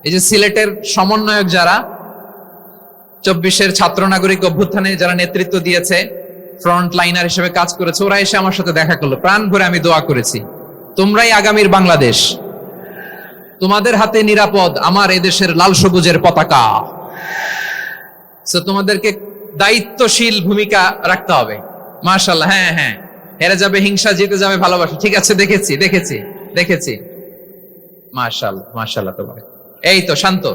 এই যে সিলেটের সমন্বয়ক যারা 24-এর ছাত্র নাগরিক অভ্যুত্থানে যারা নেতৃত্ব দিয়েছে, ফ্রন্ট লাইনার হিসেবে কাজ করেছে, ওরা এসে আমার সাথে দেখা করলো। প্রাণ ভরে আমি দোয়া করেছি, তোমরাই আগামীর বাংলাদেশ, তোমাদের হাতে নিরাপদ আমার এদেশের লাল সবুজের পতাকা। তোমাদেরকে দায়িত্বশীল ভূমিকা রাখতে হবে। মাশাআল্লাহ, হ্যাঁ হ্যাঁ, হেরে যাবে হিংসা, জিতে যাবে ভালোবাসা। ঠিক আছে, দেখেছি দেখেছি দেখেছি। মাশাআল্লাহ মাশাআল্লাহ। তোমার এই তো শান্ত,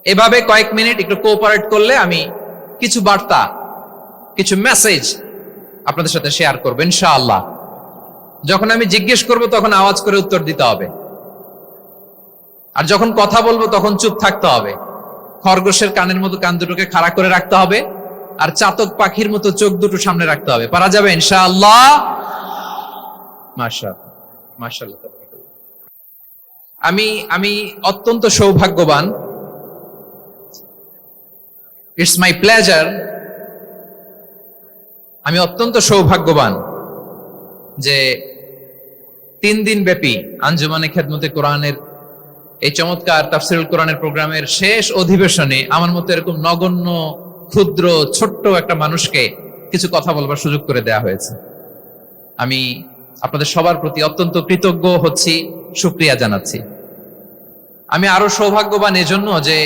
এভাবে কয়েক মিনিট একটু কোঅপারেট করলে আমি কিছু বার্তা, কিছু মেসেজ আপনাদের সাথে শেয়ার করবো ইনশাআল্লাহ। যখন আমি জিজ্ঞেস করব তখন আওয়াজ করে উত্তর দিতে হবে, আর যখন কথা বলবো তখন চুপ থাকতে হবে। খরগোশের কানের মতো কান দুটোকে খাড়া করে রাখতে হবে, আর চাতক পাখির মতো চোখ দুটো সামনে রাখতে হবে। পারা যাবে ইনশাআল্লাহ? মাশাআল্লাহ মাশাআল্লাহ। আমি অত্যন্ত সৌভাগ্যবান, ইটস মাই প্লেজার, আমি অত্যন্ত সৌভাগ্যবান যে 3 দিন ব্যাপী আঞ্জুমানে খেদমতে কোরআনের এই চমৎকার তাফসীরুল কোরআনের প্রোগ্রামের শেষ অধিবেশনে আমার মতো এরকম নগণ্য, ক্ষুদ্র, ছোট্ট একটা মানুষকে কিছু কথা বলবার সুযোগ করে দেয়া হয়েছে। আমি আপনাদের সবার প্রতি অত্যন্ত কৃতজ্ঞ হচ্ছি, শুকরিয়া জানাচ্ছি। আমি আরো সৌভাগ্যবান এজন্য যে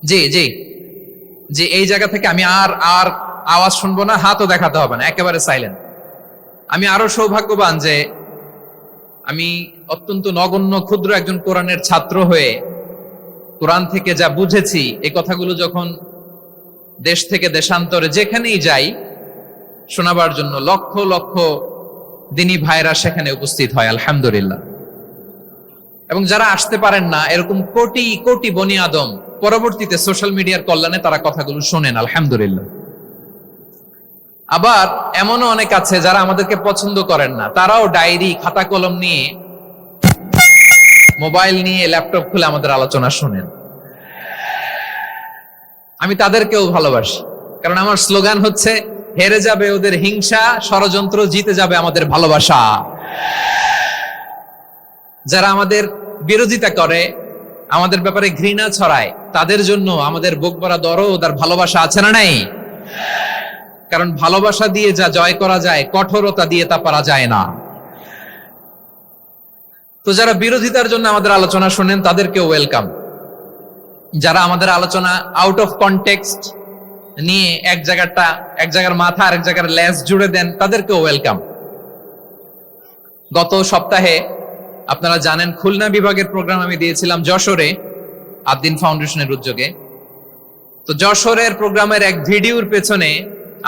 জি জি জি এই জায়গা থেকে আমি আর আওয়াজ শুনবো না, হাতও দেখাতে হবে না, একেবারে সাইলেন্ট। আমি আরো সৌভাগ্যবান যে আমি অত্যন্ত নগণ্য, ক্ষুদ্র একজন কোরআনের ছাত্র হয়ে কোরআন থেকে যা বুঝেছি, এই কথাগুলো যখন দেশ থেকে দেশান্তরে যেখানেই যাই শোনাবার জন্য লক্ষ লক্ষ দিনী ভাইরা সেখানে উপস্থিত হয় আলহামদুলিল্লাহ। এবং যারা আসতে পারেন না, এরকম কোটি কোটি বনি আদম পরবর্তীতে সোশ্যাল মিডিয়ার কল্যাণে তারা কথাগুলো শোনেন আলহামদুলিল্লাহ। আবার এমনও অনেক আছে যারা আমাদেরকে পছন্দ করেন না, তারাও ডায়েরি, খাতা কলম নিয়ে, মোবাইল নিয়ে, ল্যাপটপ খুলে আমাদের আলোচনা শোনেন। আমি তাদেরকেও ভালোবাসি, কারণ আমার স্লোগান হচ্ছে, হেরে যাবে ওদের হিংসা, ষড়যন্ত্র, জিতে যাবে আমাদের ভালোবাসা। যারা আমাদের বিরোধিতা করে, আমাদের ব্যাপারে ঘৃণা ছড়ায়, তাদের জন্য আমাদের বুক ভরা দরদ আর ভালোবাসা আছে না নাই? কারণ ভালোবাসা দিয়ে যা জয় করা যায়, কঠোরতা দিয়ে তা পারা যায় না। তো যারা বিরোধিতার জন্য আমাদের আলোচনা শোনেন তাদেরকেও ওয়েলকাম। যারা আমাদের আলোচনা আউট অফ কনটেক্সট নিয়ে এক জায়গার মাথা আর এক জায়গার লেজ জুড়ে দেন, তাদেরকেও ওয়েলকাম। গত সপ্তাহে আপনারা জানেন খুলনা বিভাগের প্রোগ্রাম আমি দিয়েছিলাম যশোরে, আদ্দিন ফাউন্ডেশনের উদ্যোগে। তো যশোরের প্রোগ্রামের এক ভিডিওর পেছনে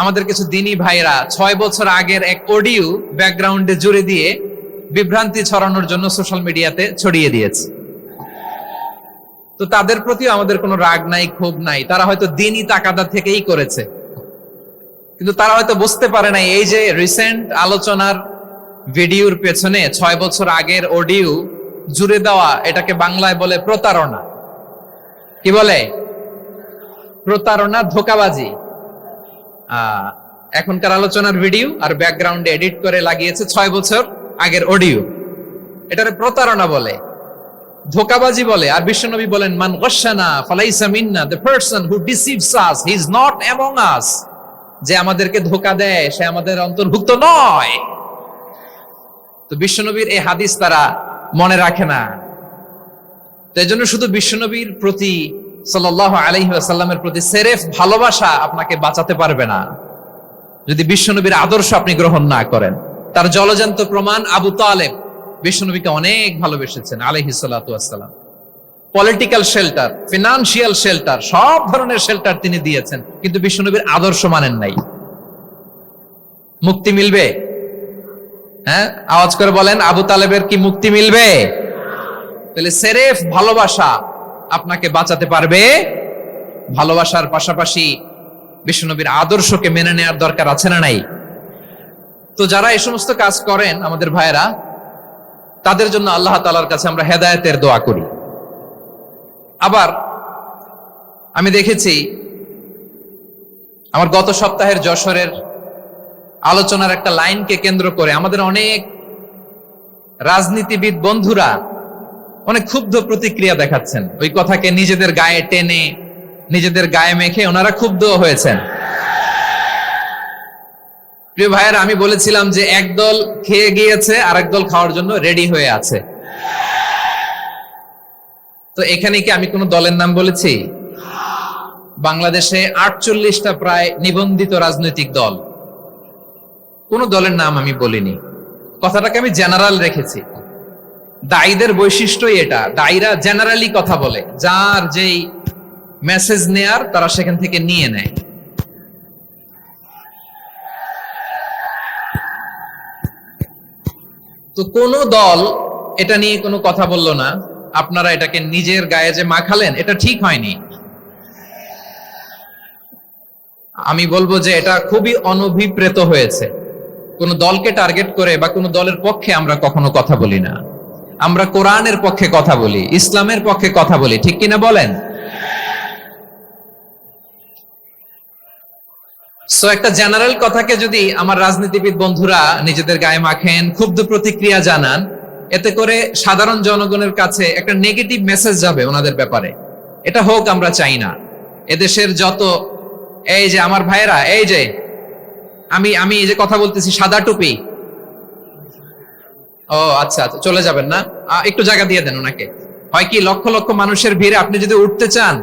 আমাদের কিছু দিনী ভাইরা 6 বছর আগের এক অডিও ব্যাকগ্রাউন্ডে জুড়ে দিয়ে বিভ্রান্তি ছড়ানোর জন্য সোশ্যাল মিডিয়াতে ছড়িয়ে দিয়েছে। তো তাদের প্রতিও আমাদের কোনো রাগ নাই, ক্ষোভ নাই। তারা হয়তো দিনী তাকাদা থেকেই করেছে, কিন্তু তারা হয়তো বুঝতে পারে নাই এই যে রিসেন্ট আলোচনার ভিডিওর পেছনে 6 বছর আগের অডিও জুড়ে দেওয়া, এটাকে বাংলায় বলে প্রতারণা। কি বলে? প্রতারণা, ধোঁকাবাজি। এখনকার আলোচনার ভিডিও আর ব্যাকগ্রাউন্ডে এডিট করে লাগিয়েছে 6 বছর আগের অডিও। এটারে প্রতারণা বলে, ধোঁকাবাজি বলে। আর বিশ্বনবী বলেন, মান গাশশানা ফালাইসা মিন্না, the person who deceives us, he is not among us। যে আমাদেরকে ধোঁকা দেয় সে আমাদের অন্তর্ভুক্ত নয়। তো বিশ্বনবীর এই হাদিস তারা মনে রাখে না। তো এজন্য শুধু বিশ্বনবীর প্রতি সাল্লাল্লাহু আলাইহি ওয়াসাল্লামের প্রতি সেরেফ ভালোবাসা আপনাকে বাঁচাতে পারবে না যদি বিশ্বনবীর আদর্শ আপনি গ্রহণ না করেন। তার জলজান্ত প্রমাণ, আবু তালেব বিশ্বনবীকে অনেক ভালোবেসেছেন আলাইহিস সালাতু ওয়াসসালাম। পলিটিক্যাল শেল্টার, ফিনান্সিয়াল শেল্টার, সব ধরনের শেল্টার তিনি দিয়েছেন, কিন্তু বিশ্বনবীর আদর্শ মানেন নাই। মুক্তি মিলবে? হ্যাঁ, আওয়াজ করে বলেন, আবু তালেবের কি মুক্তি মিলবে? তাহলে সেরেফ ভালোবাসা আপনাকে বাঁচাতে পারবে। ভালোবাসার পাশাপাশি বিশ্বনবীর আদর্শকে মেনে নেওয়ার দরকার আছে না নাই? তো যারা এই সমস্ত কাজ করেন আমাদের ভাইয়েরা, তাদের জন্য আল্লাহ তাআলার কাছে আমরা হেদায়েতের দোয়া করি। আবার আমি দেখেছি আমার গত সপ্তাহের যশোরের আলোচনার একটা লাইনকে কেন্দ্র করে আমাদের অনেক রাজনীতিবিদ বন্ধুরা অনেক ক্ষুব্ধ প্রতিক্রিয়া দেখাচ্ছেন, ওই কথাকে নিজেদের গায়ে টেনে নিজেদের গায়ে মেখে ওনারা ক্ষুব্ধ হয়েছেন। প্রিয় ভাইয়েরা, আমি বলেছিলাম যে একদল খেয়ে গিয়েছে, আরেক দল খাওয়ার জন্য রেডি হয়ে আছে। তো এখানে কি আমি কোন দলের নাম বলেছি? বাংলাদেশে 48টা প্রায় নিবন্ধিত রাজনৈতিক দল, কোন দলের নাম আমি বলিনি। কথাটাকে আমি জেনারেল রেখেছি। দায়ীদের বৈশিষ্ট্যই এটা, দায়ীরা জেনারেলি কথা বলে, যার যেই মেসেজ নেয়ার তারা সেখান থেকে নিয়ে নেয়। তো কোন দল এটা নিয়ে কোনো কথা বলল না, আপনারা এটাকে নিজের গায়ে যে মাখালেন, এটা ঠিক হয়নি। আমি বলবো যে এটা খুবই অনভিপ্রেত হয়েছে। কোন দলকে টার্গেট করে বা কোন দলের পক্ষে আমরা কখনো কথা বলি না। আমরা কোরআনের পক্ষে কথা বলি, ইসলামের পক্ষে কথা বলি, ঠিক কিনা বলেন? সো একটা জেনারেল কথাকে যদি আমার রাজনীতিবিদ বন্ধুরা নিজেদের গায়ে মাখেন, ক্ষুব্ধ প্রতিক্রিয়া জানান, এতে করে সাধারণ জনগণের কাছে একটা নেগেটিভ মেসেজ যাবে ওনাদের ব্যাপারে। এটা হোক আমরা চাই না। এদেশের যত এই যে আমার ভাইয়েরা, এই যে আমি এই যে কথা বলতেছি, সাদা টুপি, ও আচ্ছা আচ্ছা, চলে যাবেন না? একটু জায়গা দিয়ে দেন ওনাকে। হয় কি, লক্ষ লক্ষ মানুষের ভিড়ে আপনি যদি উঠতে চান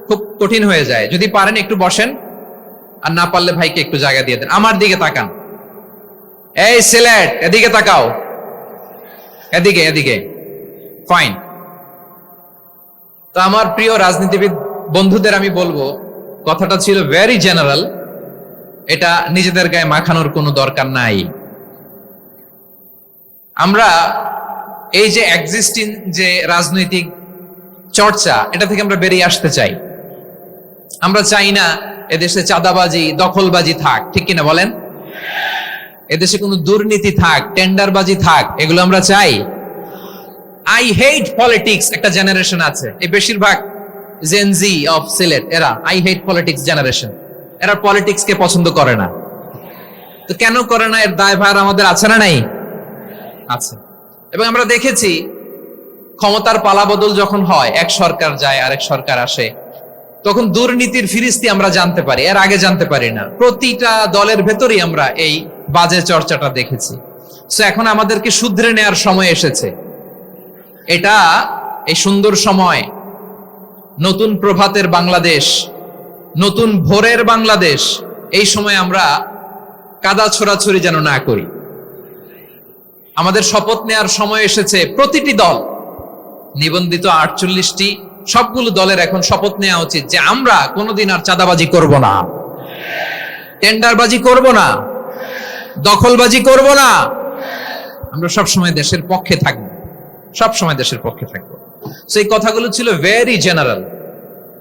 খুব কঠিন হয়ে যায়। যদি পারেন একটু বসেন, আর না পারলে ভাইকে একটু জায়গা দিয়ে দেন। আমার দিকে তাকান, এই সিলেট, এদিকে তাকাও, এদিকে এদিকে, ফাইন। তো আমার প্রিয় রাজনীতিবিদ বন্ধুদের আমি বলবো, কথাটা ছিল ভেরি জেনারেল, এটা নিজেদের গায়ে মাখানোর কোনো দরকার নাই। আমরা এই যে এক্সিস্টিং যে রাজনৈতিক চর্চা, এটা থেকে আমরা বেরিয়ে আসতে চাই। আমরা চাই না এদেশে চাঁদাবাজি, দখলবাজি থাক, ঠিক কিনা বলেন? এদেশে কোনো দুর্নীতি থাক, টেন্ডারবাজি থাক, এগুলো আমরা চাই? আই হেট পলিটিক্স একটা জেনারেশন আছে, এই বেশিরভাগ জেনজি অফ সিলেট, এরা আই হেট পলিটিক্স জেনারেশন। এরা পলিটিক্স কে পছন্দ করে না। তো কেন করে না, এর দায়ভার আমাদের আছে না নাই? আছে। এবং আমরা দেখেছি ক্ষমতার পালাবদল যখন হয়, এক সরকার যায় আরেক সরকার আসে, তখন দুর্নীতির ফিরিস্তি আমরা জানতে পারি, এর আগে জানতে পারি না। প্রতিটা দলের ভেতরেই আমরা এই বাজে চর্চাটা দেখেছি। সো এখন আমাদেরকে শুধরে নেয়ার সময় এসেছে। এটা এই সুন্দর সময়, নতুন প্রভাতের বাংলাদেশ, নতুন ভোরের বাংলাদেশ, এই সময় আমরা কাদা ছোড়াছড়ি যেন না করি। আমাদের শপথ নেয়ার সময় এসেছে। প্রতিটি দল, নিবন্ধিত 48টি, সবগুলো দলের এখন শপথ নেওয়া উচিত যে আমরা কোনোদিন আর চাঁদাবাজি করব না, টেন্ডারবাজি করব না, দখলবাজি করব না। আমরা সবসময় দেশের পক্ষে থাকবো, সবসময় দেশের পক্ষে থাকবো। সেই কথাগুলো ছিল ভেরি জেনারেল।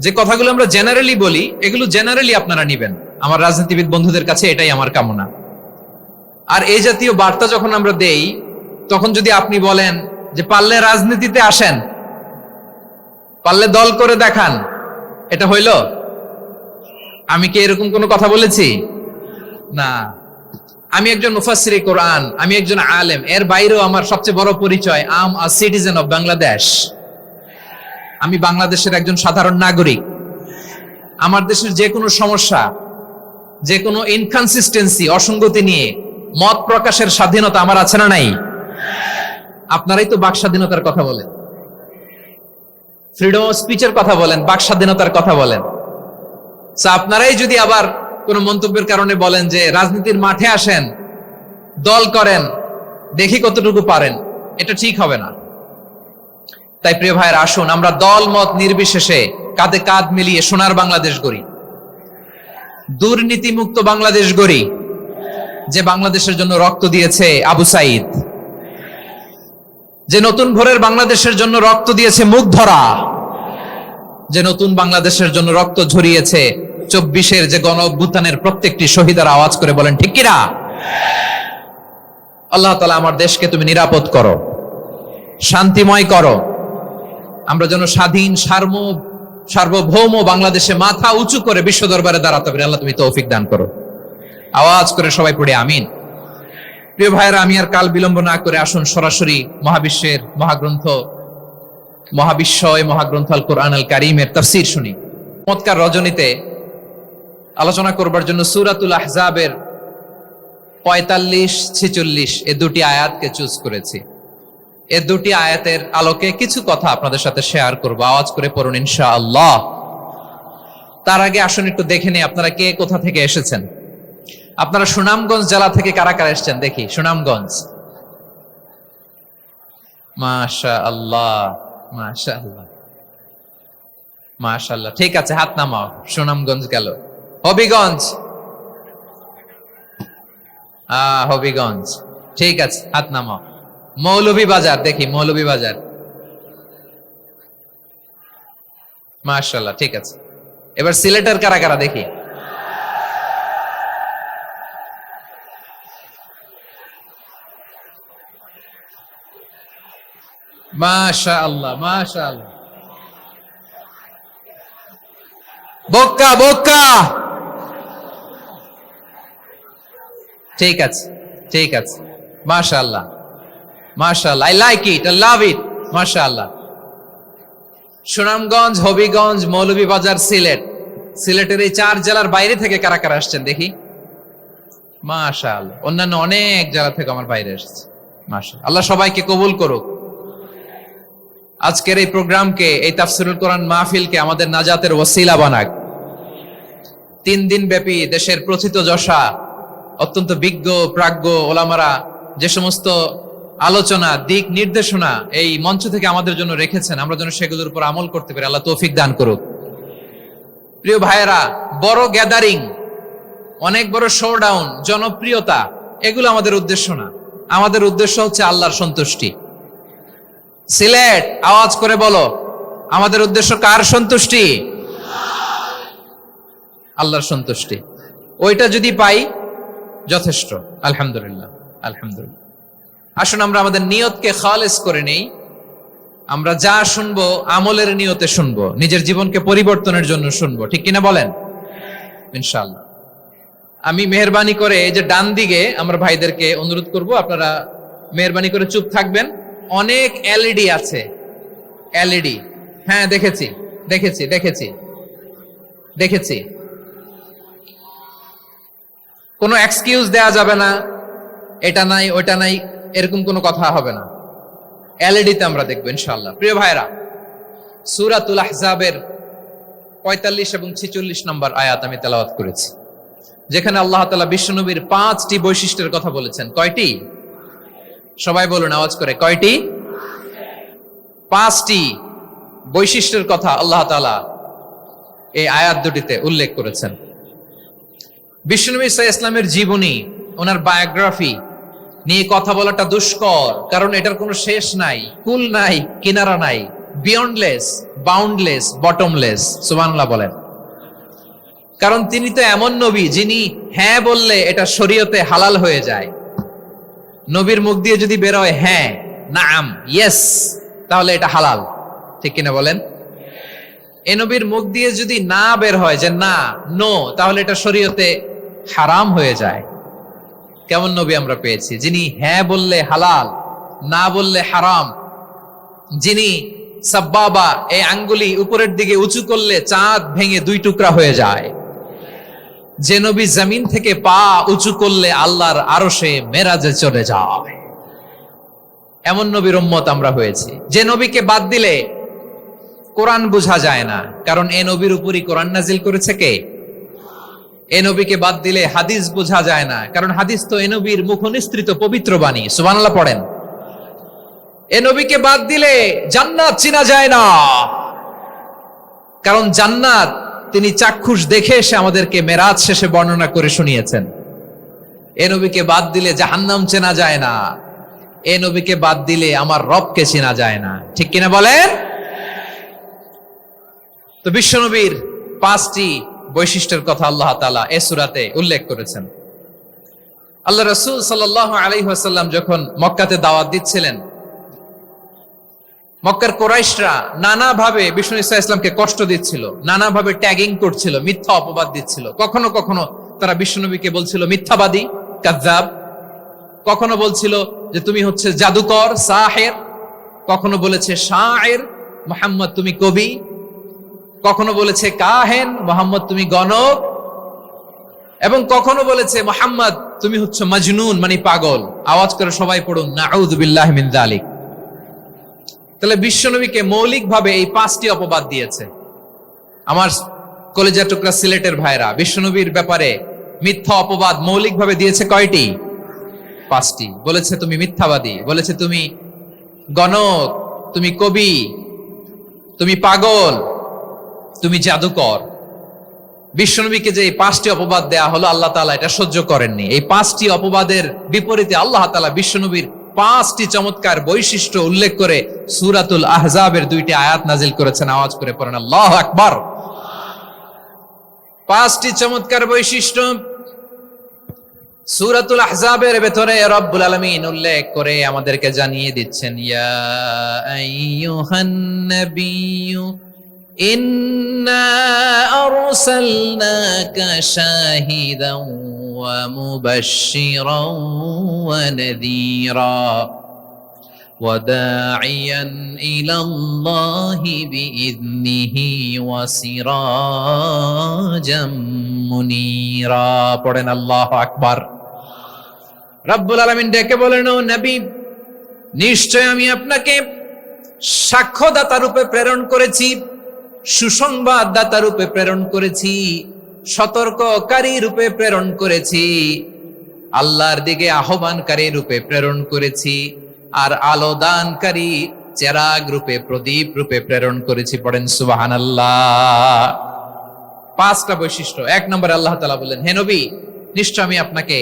যে কথাগুলো আমরা জেনারেলি বলি, এগুলো জেনারেলি আপনারা নিবেন। আমার রাজনীতিবিদ বন্ধুদের কাছে এটাই আমার কামনা। আর এই জাতীয় বার্তা যখন আমরা দেই, তখন যদি আপনি বলেন যে পারলে রাজনীতিতে আসেন, পারলে দল করে দেখান, এটা হইল? আমি কি এরকম কোনো কথা বলেছি? না। আমি একজন মুফাসসিরে কোরআন, আমি একজন আলেম, এর বাইরেও আমার সবচেয়ে বড় পরিচয় আম আ সিটিজেন অফ বাংলাদেশ। আমি বাংলাদেশের একজন সাধারণ নাগরিক। আমার দেশের যে কোনো সমস্যা, যে কোনো ইনকনসিস্টেন্সি, অসঙ্গতি নিয়ে মত প্রকাশের স্বাধীনতা আমার আছে না নাই? আপনারাই তো বাক স্বাধীনতার কথা বলেন, ফ্রিডম অফ স্পিচের কথা বলেন, বাক স্বাধীনতার কথা বলেন। আপনারাই যদি আবার কোন মন্তব্যের কারণে বলেন যে রাজনীতির মাঠে আসেন, দল করেন, দেখি কতটুকু পারেন, এটা ঠিক হবে না। তাই প্রিয় ভাইয়ের, আসুন আমরা দল মত নির্বিশেষে কাঁধে কাঁধ মিলিয়ে সোনার বাংলাদেশ গড়ি, দুর্নীতি মুক্ত বাংলাদেশ গড়ি, যে বাংলাদেশের জন্য রক্ত দিয়েছে আবু সাইদ, যে নতুন ভোরের বাংলাদেশের জন্য রক্ত দিয়েছে মুগ্ধরা, যে নতুন বাংলাদেশের জন্য রক্ত ঝরিয়েছে 24-এর যে গণ অভ্যুত্থানের প্রত্যেকটি শহীদের আওয়াজ করে বলেন ঠিক কিনা? আল্লাহ তাআলা আমার দেশকে তুমি নিরাপদ করো, শান্তিময় করো। আমরা যেন স্বাধীন সার্বভৌম বাংলাদেশে মাথা উঁচু করে বিশ্ব দরবারে দাঁড়াতে পারি। আল্লাহ তুমি তৌফিক দান করো। আওয়াজ করে সবাই পড়ে আমিন। প্রিয় ভাইয়েরা, আমি আর কাল বিলম্ব না করে আসুন সরাসরি মহাবিশ্বের মহাগ্রন্থ মহাবিশ্বয় মহাগ্রন্থ আল কোরআন আল কারীমের তাফসীর শুনি। চমৎকার রজনীতে আলোচনা করবার জন্য সূরাতুল আহজাবের 45-46 এই দুটি আয়াতকে চুজ করেছি। এই দুটি আয়াতের আলোকে কিছু কথা আপনাদের সাথে শেয়ার করব। আওয়াজ করে পড়ুন ইনশাআল্লাহ। তার আগে আসুন একটু দেখে নিই আপনারা কে কোথা থেকে এসেছেন। আপনারা সুনামগঞ্জ জেলা থেকে কারা কারা এসেছেন দেখি। সুনামগঞ্জ, মাশাআল্লাহ মাশাআল্লাহ মাশাআল্লাহ, ঠিক আছে, হাত নামাও। সুনামগঞ্জ গেল। হবিগঞ্জ, হবিগঞ্জ, ঠিক আছে, হাত নামাও। মৌলভীবাজার দেখি, মৌলভীবাজার, মাশাআল্লাহ, ঠিক আছে। এবার সিলেটের কারা কারা দেখি। মাশাআল্লাহ মাশাআল্লাহ, বক্কা বক্কা, ঠিক আছে ঠিক আছে, মাশাআল্লাহ মাশাআল্লাহ, I like it, I love it, মাশাআল্লাহ। সুনামগঞ্জ, হবিগঞ্জ, মৌলভীবাজার, সিলেট। সিলেটের এই 4 জেলার বাইরে থেকে কারা কারা আসছেন দেখি। মাশাআল্লাহ, অন্যান্য অনেক জেলা থেকে আমার বাইরে এসেছে। মাশাআল্লাহ, আল্লাহ সবাইকে কবুল করুক। আজকের এই প্রোগ্রামকে, এই তাফসীরুল কোরআন মাহফিলকে আমাদের নাজাতের ওসিলা বানাক। 3 দিন ব্যাপী দেশের প্রথিতযশা অত্যন্ত বিজ্ঞ প্রাজ্ঞ ওলামারা যে সমস্ত আলোচনা, দিক নির্দেশনা এই মঞ্চ থেকে আমাদের জন্য রেখেছেন, আমরা যেন সেগুলোর উপর আমল করতে পারি। আল্লাহ তৌফিক দান করুক। প্রিয় ভাইয়েরা, বড় গ্যাদারিং, অনেক বড় শোডাউন, জনপ্রিয়তা, এগুলো আমাদের উদ্দেশ্য না। আমাদের উদ্দেশ্য হচ্ছে আল্লাহর সন্তুষ্টি। সিলেট, আওয়াজ করে বলো, আমাদের উদ্দেশ্য কার সন্তুষ্টি? আল্লাহর সন্তুষ্টি। ওইটা যদি পাই যথেষ্ট, আলহামদুলিল্লাহ আলহামদুলিল্লাহ। আসুন আমরা আমাদের নিয়তকে খালেস করে নেই। আমরা যা শুনবো আমলের নিয়তে শুনবো, নিজের জীবনকে পরিবর্তনের জন্য শুনবো, ঠিক কিনা বলেন? ইনশাআল্লাহ। আমি মেহেরবানি করে এই যে ডান দিকে আমরা ভাইদেরকে অনুরোধ করব, আপনারা মেহেরবানি করে চুপ থাকবেন। অনেক এলইডি আছে, এলইডি, হ্যাঁ দেখেছি দেখেছি দেখেছি দেখেছি। কোনো এক্সকিউজ দেয়া যাবে না, এটা নাই ওটা নাই, এরকম কোনো কথা হবে না। এলইডিতে আমরা দেখবো ইনশাআল্লাহ। প্রিয় ভাইরা, সূরাতুল আহজাবের 45 এবং 46 নম্বর আয়াত আমি তেলাওয়াত করেছি, যেখানে আল্লাহ তাআলা বিশ্বনবীর 5টি বৈশিষ্ট্যের কথা বলেছেন। কয়টি? সবাই বলুন আওয়াজ করে, কয়টি? 5টি বৈশিষ্ট্যের কথা আল্লাহ তাআলা এই আয়াত দুটিতে উল্লেখ করেছেন। বিশ্বনবী সাল্লাল্লাহু আলাইহি ওয়াসাল্লামের জীবনী, ওনার বায়োগ্রাফি নিয়ে কথা বলাটা দুষ্কর, কারণ এটার কোনো শেষ নাই, কুল নাই, কিনারা নাই, বিয়ন্ডলেস, বাউন্ডলেস, বটমলেস। সুবহানাল্লাহ বলেন। কারণ তিনি তো এমন নবী যিনি হ্যাঁ বললে এটা শরীয়তে হালাল হয়ে যায়। নবীর মুখ দিয়ে যদি বের হয় হ্যাঁ, নাম, ইয়েস, তাহলে এটা হালাল, ঠিক কিনা বলেন? এ নবীর মুখ দিয়ে যদি না বের হয় যে না, নো, তাহলে এটা শরীয়তে হারাম হয়ে যায়। কেমন নবী আমরা পেয়েছি, যিনি হ্যাঁ বললে হালাল, না বললে হারাম, যিনি সাব্বাবা, এই আঙ্গুলি উপরের দিকে উঁচু করলে চাঁদ ভেঙে 2 টুকরা হয়ে যায়, যে নবী জমিন থেকে পা উঁচু করলে আল্লাহর আরশে মেরাজে চলে যায়। এমন নবীর উম্মত আমরা হয়েছি। যে নবীকে বাদ দিলে কোরআন বোঝা যায় না, কারণ এ নবীর উপরই কোরআন নাজিল করেছে কে? এ নবীকে বাদ দিলে হাদিস বোঝা যায় না, কারণ হাদিস তো এ নবীর মুখনিসৃত পবিত্র বাণী। সুবহানাল্লাহ পড়েন। এ নবীকে বাদ দিলে জান্নাত চিনা যায় না, কারণ জান্নাত তিনি চাক্ষুষ দেখে এসে আমাদেরকে মেরাজ শেষে বর্ণনা করে শুনিয়েছেন। এ নবীকে বাদ দিলে জাহান্নাম চেনা যায় না, এ নবীকে বাদ দিলে আমার রবকে চেনা যায় না, ঠিক কিনা বলেন? তো বিশ্বনবীর 5টি বৈশিষ্ট্যের কথা আল্লাহ তাআলা এই সূরাতে উল্লেখ করেছেন। আল্লাহ রাসূল সাল্লাল্লাহু আলাইহি ওয়াসাল্লাম যখন মক্কাতে দাওয়াত দিচ্ছিলেন, মক্কার কুরাইশরা নানাভাবে বিষ্ণু ঈসা ইসলামকে কষ্ট দিচ্ছিল, নানাভাবে ট্যাগিং করছিল, মিথ্যা অপবাদ দিচ্ছিল। কখনো কখনো তারা বিশ্বনবীকে বলছিল মিথ্যাবাদী, কাযযাব। কখনো বলছিল যে তুমি হচ্ছে জাদুকর, সাহের। কখনো বলেছে শায়ের, মুহাম্মদ তুমি কবি, কখনো বলেছে কাহেন, মুহাম্মদ তুমি গণক, এবং কখনো বলেছে মুহাম্মদ তুমি হচ্ছে মাজনুন মানে পাগল। আওয়াজ করে সবাই পড়ুন নাউযু বিল্লাহি মিন যালিক। তাহলে বিশ্বনবীকে মৌলিকভাবে এই 5টি অপবাদ দিয়েছে। আমার কলেজের টুকরা সিলেটের ভাইরা, বিশ্বনবীর ব্যাপারে মিথ্যা অপবাদ মৌলিকভাবে দিয়েছে কয়টি? 5টি। বলেছে তুমি মিথ্যাবাদী, বলেছে তুমি গণক, তুমি কবি, তুমি পাগল, তুমি জাদুকর। বিশ্বনবীকে যে এই 5টি অপবাদ দেয়া হলো, আল্লাহ তাআলা এটা সহ্য করেননি। এই 5টি অপবাদের বিপরীতে আল্লাহ তাআলা বিশ্বনবীর 5টি চমৎকার বৈশিষ্ট্য উল্লেখ করে সূরাতুল আহজাবের 2টি আয়াত নাজিল করেছেন। আওয়াজ করে পড়েন আল্লাহু আকবার। 5টি চমৎকার বৈশিষ্ট্য সূরাতুল আহজাবের ভেতরে রব্বুল আলামিন উল্লেখ করে আমাদেরকে জানিয়ে দিচ্ছেন, ইয়া আইয়ুহান নাবিয়্যু ইন্না আরসালনাকা শাহিদান ওয়া মুবাশশিরান ওয়া নাযীরা ওয়া দাঈয়ান ইলাল্লাহি বিইذনিহি ওয়া সিরাজাম মুনীরা। পড়েন আল্লাহু আকবার। রব্বুল আলামিন ডেকে বলেন, ও নবী, নিশ্চয় আমি আপনাকে সাক্ষ্যদাতা রূপে প্রেরণ করেছি, সুসংবাদদাতা রূপে প্রেরণ করেছি, সতর্ককারী রূপে প্রেরণ করেছি, আল্লাহর দিকে আহ্বানকারী রূপে প্রেরণ করেছি, আর আলো দানকারী চেরাগ রূপে, প্রদীপ রূপে প্রেরণ করেছি। পড়েন সুবহানাল্লাহ। 5টা বৈশিষ্ট্য। 1 নম্বরে আল্লাহ তাআলা বললেন, হে নবী, নিশ্চয় আমি আপনাকে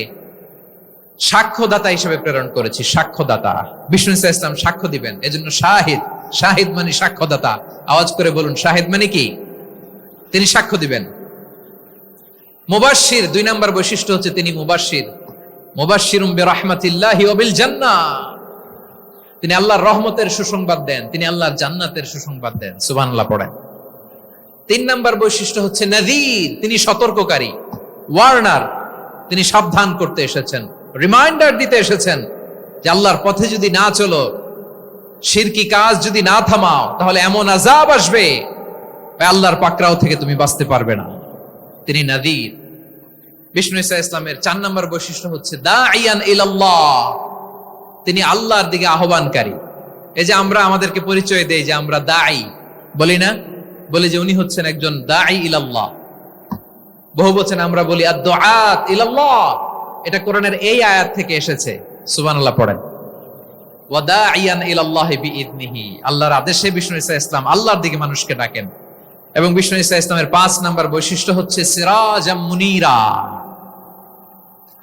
সাক্ষ্যদাতা হিসেবে প্রেরণ করেছি। সাক্ষ্যদাতা, বিষ্ণু ইসা ইসলাম সাক্ষ্য দিবেন, এজন্য শাহিদ। শাহিদ মানে সাক্ষ্যদাতা। আওয়াজ করে বলুন, শাহিদ মানে কি? তিনি সাক্ষ্য দিবেন। মুবাশশির, 2 নম্বর বৈশিষ্ট্য হচ্ছে তিনি মুবাশশির। মুবাশশিরুম বিরাহমাতিল্লাহি ওয়া বিল জান্নাহ, তিনি আল্লাহর রহমতের সুসংবাদ দেন, তিনি আল্লাহর জান্নাতের সুসংবাদ দেন। সুবহানাল্লাহ পড়েন। 3 নম্বর বৈশিষ্ট্য হচ্ছে নাযীর, তিনি সতর্ককারী, ওয়ার্নার, তিনি সাবধান করতে এসেছেন, রিমাইন্ডার দিতে এসেছেন যে আল্লাহর পথে যদি না চলো, শিরকি কাজ যদি না থামাও, তাহলে এমন আযাব আসবে আল্লাহর পাকড়াও থেকে তুমি বাঁচতে পারবে না। তিনি নাযীর। বিষ্ণু ইসা ইসলামের 4 নম্বর বৈশিষ্ট্য হচ্ছে দাঈয়ান ইলাল্লাহ, তিনি আল্লাহর দিকে আহ্বানকারী। এই যে আমরা আমাদেরকে পরিচয় দেই যে আমরা দাঈ, বলি না? বলি যে উনি হচ্ছেন একজন দাঈ ইলাল্লাহ। বহুবচন আমরা বলি আদ-দুআত ইলাল্লাহ। এটা কোরআনের এই আয়াত থেকে এসেছে। সুবহানাল্লাহ পড়েন। ওয়া দাঈয়ান ইলাল্লাহি বিইذনিহি, আল্লাহর আদেশে বিষ্ণু ইসা ইসলাম আল্লাহর দিকে মানুষকে ডাকেন। এবং বিষ্ণু ইসা ইসলামের 5 নম্বর বৈশিষ্ট্য হচ্ছে সিরাজাম মুনীরা,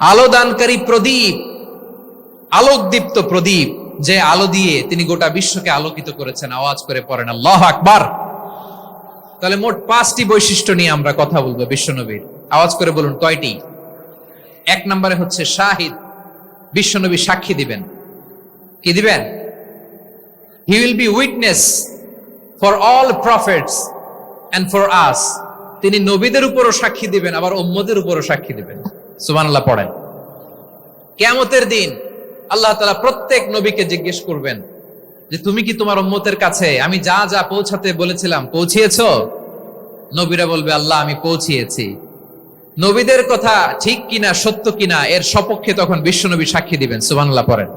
আলো দানকারী প্রদীপ, আলোকদীপ্ত প্রদীপ, যে আলো দিয়ে তিনি গোটা বিশ্বকে আলোকিত করেছেন। আওয়াজ করে পড়েন আল্লাহু আকবার। তাহলে মোট 5টি বৈশিষ্ট্য নিয়ে আমরা কথা বলবো বিশ্বনবীর। আওয়াজ করে বলুন কয়টি? 1 নম্বরে হচ্ছে শাহিদ, বিশ্বনবী সাক্ষী দিবেন। কি দিবেন? He will be witness for all prophets and for us. তিনি নবীদের উপরও সাক্ষী দিবেন, আবার উম্মতের উপরও সাক্ষী দিবেন। সুবহানাল্লাহ পড়েন। কিয়ামতের দিন আল্লাহ তাআলা প্রত্যেক নবীকে জিজ্ঞেস করবেন যে তুমি কি তোমার উম্মতের কাছে আমি যা যা পৌঁছাতে বলেছিলাম পৌঁছিয়েছো? নবীরা বলবে আল্লাহ আমি পৌঁছিয়েছি। নবীদের কথা ঠিক কিনা, সত্য কিনা, এর সপক্ষে তখন বিশ্বনবী সাক্ষী দিবেন। সুবহানাল্লাহ পড়েন।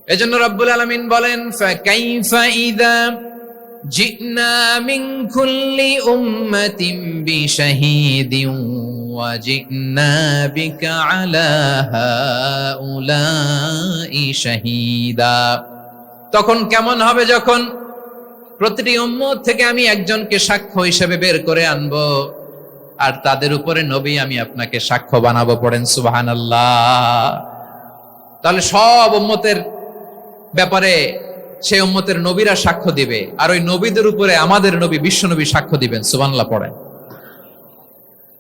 এজন্য রব্বুল আলামিন বলেন, ফাকাইফা ইযা জিনা মিন কুল্লি উম্মাতিন বিশাহীদিন ওয়া জিনা বিকা আলা হাউলাই শাহীদা। তখন কেমন হবে যখন প্রতিটি উম্মত থেকে আমি একজনকে সাক্ষ্য হিসেবে বের করে আনবো, আর তাদের উপরে নবী আমি আপনাকে সাক্ষ্য বানাবো। পড়েন সুবহানাল্লাহ। তাহলে সব উম্মতের ব্যাপারে সেই উম্মতের নবীরা সাক্ষ্য দিবে, আর ওই নবীদের উপরে আমাদের নবী বিশ্বনবী সাক্ষ্য দিবেন। সুবহানাল্লাহ পড়েন।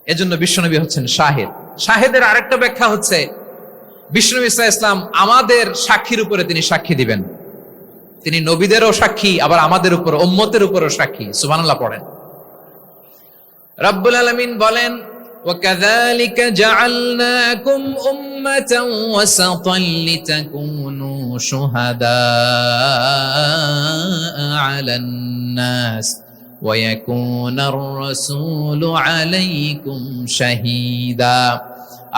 এজন্য বিশ্বনবী হচ্ছেন শাহিদ। শাহিদের আরেকটা ব্যাখ্যা হচ্ছে বিশ্বনবী সাল্লাল্লাহু আলাইহি ওয়াসাল্লাম আমাদের সাক্ষীর উপরে তিনি সাক্ষী দিবেন। তিনি নবীদেরও সাক্ষী, আবার আমাদের উপর, উম্মতের উপরও সাক্ষী। সুবহানাল্লাহ পড়েন। রব্বুল আলামিন বলেন, وكذلك جعلناكم أمة وسطا لتكونوا شهداء على الناس ويكون الرسول عليكم شهيدا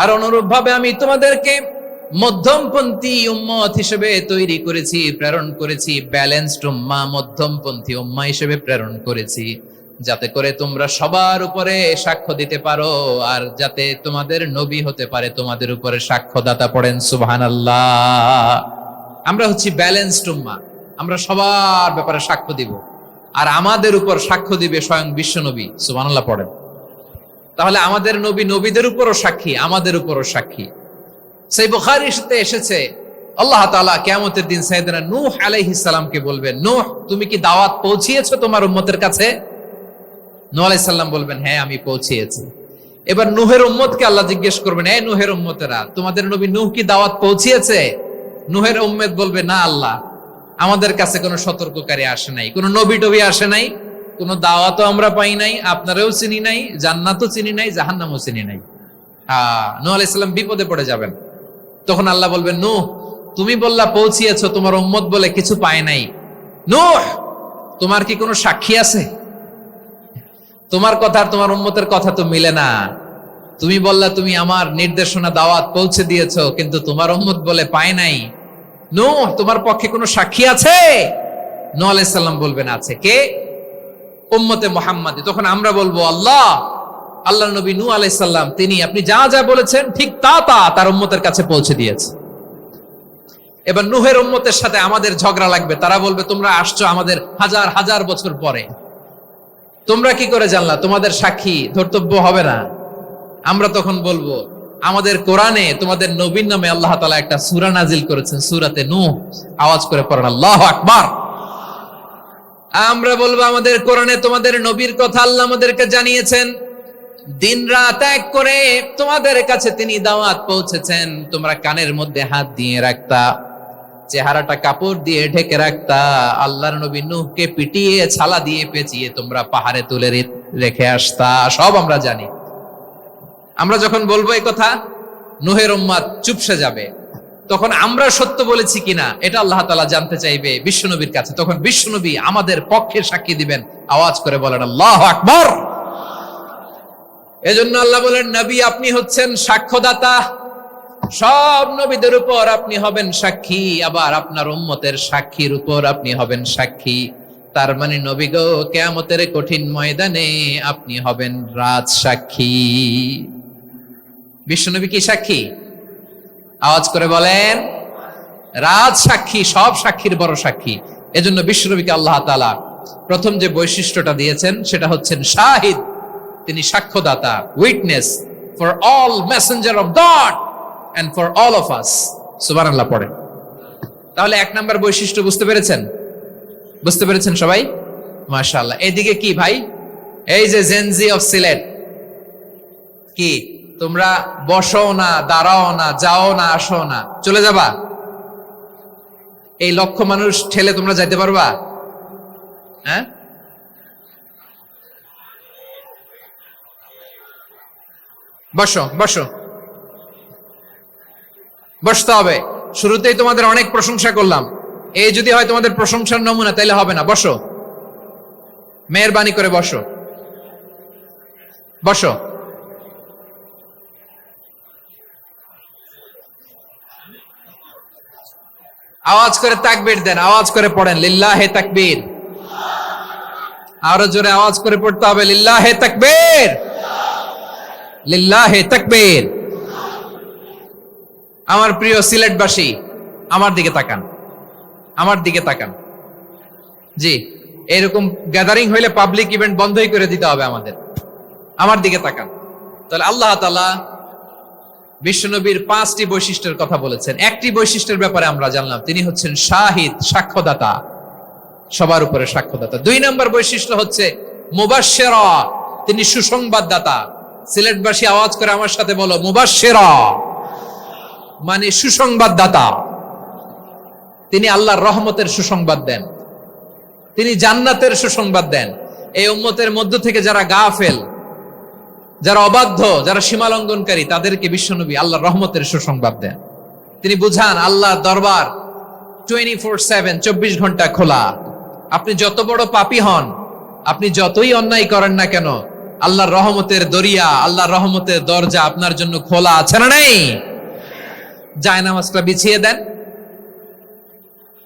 আর অনুরূপভাবে আমি তোমাদেরকে মধ্যমপন্থী উম্মত হিসেবে তৈরি করেছি, প্রেরণ করেছি, ব্যালেন্সড উম্মাহ, মধ্যমপন্থী উম্মাহ হিসেবে প্রেরণ করেছি, যাতে করে তোমরা সবার উপরে সাক্ষ্য দিতে পারো আর যাতে তোমাদের নবী হতে পারে তোমাদের উপরে সাক্ষ্যদাতা। পড়েন সুবহানাল্লাহ। আমরা হচ্ছি ব্যালেন্সড উম্মাহ, আমরা সবার ব্যাপারে সাক্ষ্য দিব আর আমাদের উপর সাক্ষ্য দিবে স্বয়ং বিশ্ব নবী। সুবহানাল্লাহ পড়েন। তাহলে আমাদের নবী নবীদের উপরও সাক্ষী, আমাদের উপরও সাক্ষী। সেই বুখারীর সাথে এসেছে আল্লাহ তাআলা কিয়ামতের দিন সাইয়েদনা নূহ আলাইহিস সালামকে বলবেন, নূহ তুমি কি দাওয়াত পৌঁছিয়েছো তোমার উম্মতের কাছে? নূহ আলাইহিস সালাম বলবেন, হ্যাঁ আমি পৌঁছিয়েছি। এবার নূহের উম্মতকে আল্লাহ জিজ্ঞেস করবেন, এই নূহের উম্মতেরা তোমাদের নবী নূহ কি দাওয়াত পৌঁছিয়েছে? নূহের উম্মত বলবে, না আল্লাহ, আমাদের কাছে কোনো সতর্ককারী আসে নাই, কোনো নবী টবি আসে নাই, কোনো দাওয়াতও আমরা পাই নাই, আপনারাও চিনি নাই, জান্নাতও চিনি নাই, জাহান্নামও চিনি নাই। নূহ আলাইহিস সালাম বিপদে পড়ে যাবেন। তখন আল্লাহ বলবেন, নূহ তুমি বললা পৌঁছিয়েছো, তোমার উম্মত বলে কিছু পায় নাই। নূহ তোমার কি কোনো সাক্ষী আছে? তোমার কথা আর তোমার উম্মতের কথা তো মিলে না। তুমি বললা তুমি আমার নির্দেশনা দাওয়াত পৌঁছে দিয়েছো, কিন্তু তোমার উম্মত বলে পায় নাই। নূহ তোমার পক্ষে কোনো সাক্ষী আছে? নূহ আলাইহিস সালাম বলবেন আছে। কে? উম্মতে মুহাম্মাদী। তখন আমরা বলবো, আল্লাহ নবী নূহ আলাইহিস সালাম তিনি আপনি যা যা বলেছেন ঠিক তা তার উম্মতের কাছে পৌঁছে দিয়েছে। এবার নূহের উম্মতের সাথে আমাদের ঝগড়া লাগবে। তারা বলবে, তোমরা আসছো আমাদের হাজার হাজার বছর পরে, তোমরা কি করে জানলা? তোমাদের সাক্ষী ধর্তব্য হবে না। আমরা তখন বলবো, আমাদের কোরআনে তোমাদের নবীর নামে আল্লাহ তাআলা একটা সূরা নাজিল করেছেন, সূরাতে নূহ। আওয়াজ করে পড়েন আল্লাহু আকবার। আমরা বলবো, আমাদের কোরআনে তোমাদের নবীর কথা আল্লাহ আমাদেরকে জানিয়েছেন, দিন রাত এক করে তোমাদের কাছে তিনি দাওয়াত পৌঁছেছেন। তোমরা কানের মধ্যে হাত দিয়ে রাখতা, চেহারাটা কাপড় দিয়ে ঢেকে রাখতা, আল্লাহর নবী নূহকে পিটিয়ে ছালা দিয়ে পেঁচিয়ে তোমরা পাহাড়ে তুলে রেখে আসতা। সব আমরা জানি। আমরা যখন বলবো এই কথা, নূহের উম্মত চুপসে যাবে। তখন আমরা সত্য বলেছি কিনা এটা আল্লাহ তাআলা জানতে চাইবে বিশ্বনবীর কাছে। তখন বিশ্বনবী আমাদের পক্ষে সাক্ষী দিবেন। আওয়াজ করে বলেন আল্লাহু আকবার। এজন্য আল্লাহ বলেন, নবী আপনি হচ্ছেন সাক্ষ্যদাতা, সব নবীদের উপর আপনি হবেন সাক্ষী, আবার আপনার উম্মতের সাক্ষীর উপর আপনি হবেন সাক্ষী। তার মানে নবী গো, কিয়ামতের কঠিন ময়দানে আপনি হবেন রাজ সাক্ষী। বিশ্বনবী কি সাক্ষী? আওয়াজ করে বলেন, রাজ সাক্ষী, সব সাক্ষীর বড় সাক্ষী। এজন্য বিশ্বনবীকে আল্লাহ তাআলা প্রথম যে বৈশিষ্ট্যটা দিয়েছেন সেটা হচ্ছেন শাহিদ। তিনি সাক্ষ্যদাতা, witness for all messenger of God and for all of us. সুবহানাল্লাহ পড়েন। তাহলে এক নাম্বার বৈশিষ্ট্য বুঝতে পেরেছেন? বুঝতে পেরেছেন সবাই? মাশাআল্লাহ। এদিকে কি ভাই, এই যে জেনজি অফ সিলেট, কি তোমরা বসো না, দাঁড়াও না, যাও না, আসো না, চলে যাবা? এই লক্ষ মানুষ ঠেলে তোমরা যাইতে পারবা? হ্যাঁ, বসো বসো, বসতে হবে। শুরুতেই তোমাদের অনেক প্রশংসা করলাম, এই যদি হয় তোমাদের প্রশংসার নমুনা, তাইলে হবে না। বসো, মেহেরবানি করে বসো, বসো। আওয়াজ করে তাকবীর দেন, আওয়াজ করে পড়েন লিল্লাহে তাকবীর। আরো জোরে আওয়াজ করে পড়তে হবে, লিল্লাহে তাকবীর, লিল্লাহে তাকবীর। আমার প্রিয় সিলেটবাসী, আমার দিকে তাকান, আমার দিকে তাকান। জি, এরকম গ্যাদারিং হইলে পাবলিক ইভেন্ট বন্ধই করে দিতে হবে আমাদের। আমার দিকে তাকান। তাহলে আল্লাহ তাআলা বিশ্বনবীর 5টি বৈশিষ্ট্যের কথা বলেছেন। একটি বৈশিষ্ট্যের ব্যাপারে আমরা জানলাম, তিনি হচ্ছেন শাহিদ, সাক্ষ্যদাতা, সবার উপরে সাক্ষ্যদাতা। 2 নম্বর বৈশিষ্ট্য হচ্ছে মুবাশশিরা, তিনি সুসংবাদদাতা। সিলেটবাসী আওয়াজ করে আমার সাথে বলো, মুবাশশিরা মানে সুসংবাদদাতা। তিনি আল্লাহর রহমতের সুসংবাদ দেন, তিনি জান্নাতের সুসংবাদ দেন। এই উম্মতের মধ্য থেকে যারা গাফেল, যারা অবাধ্য, যারা সীমালঙ্ঘনকারী, তাদেরকে বিশ্বনবী আল্লাহর রহমতের সুসংবাদ দেন। তিনি বুঝান আল্লাহর দরবার 24/7, 24 ঘন্টা খোলা। আপনি যত বড় পাপী হন, আপনি যতই অন্যায় করেন না কেন, আল্লাহর রহমতের দরিয়া, আল্লাহর রহমতের দরজা আপনার জন্য খোলা আছে না নেই? জায়নামাজটা বিছিয়ে দেন,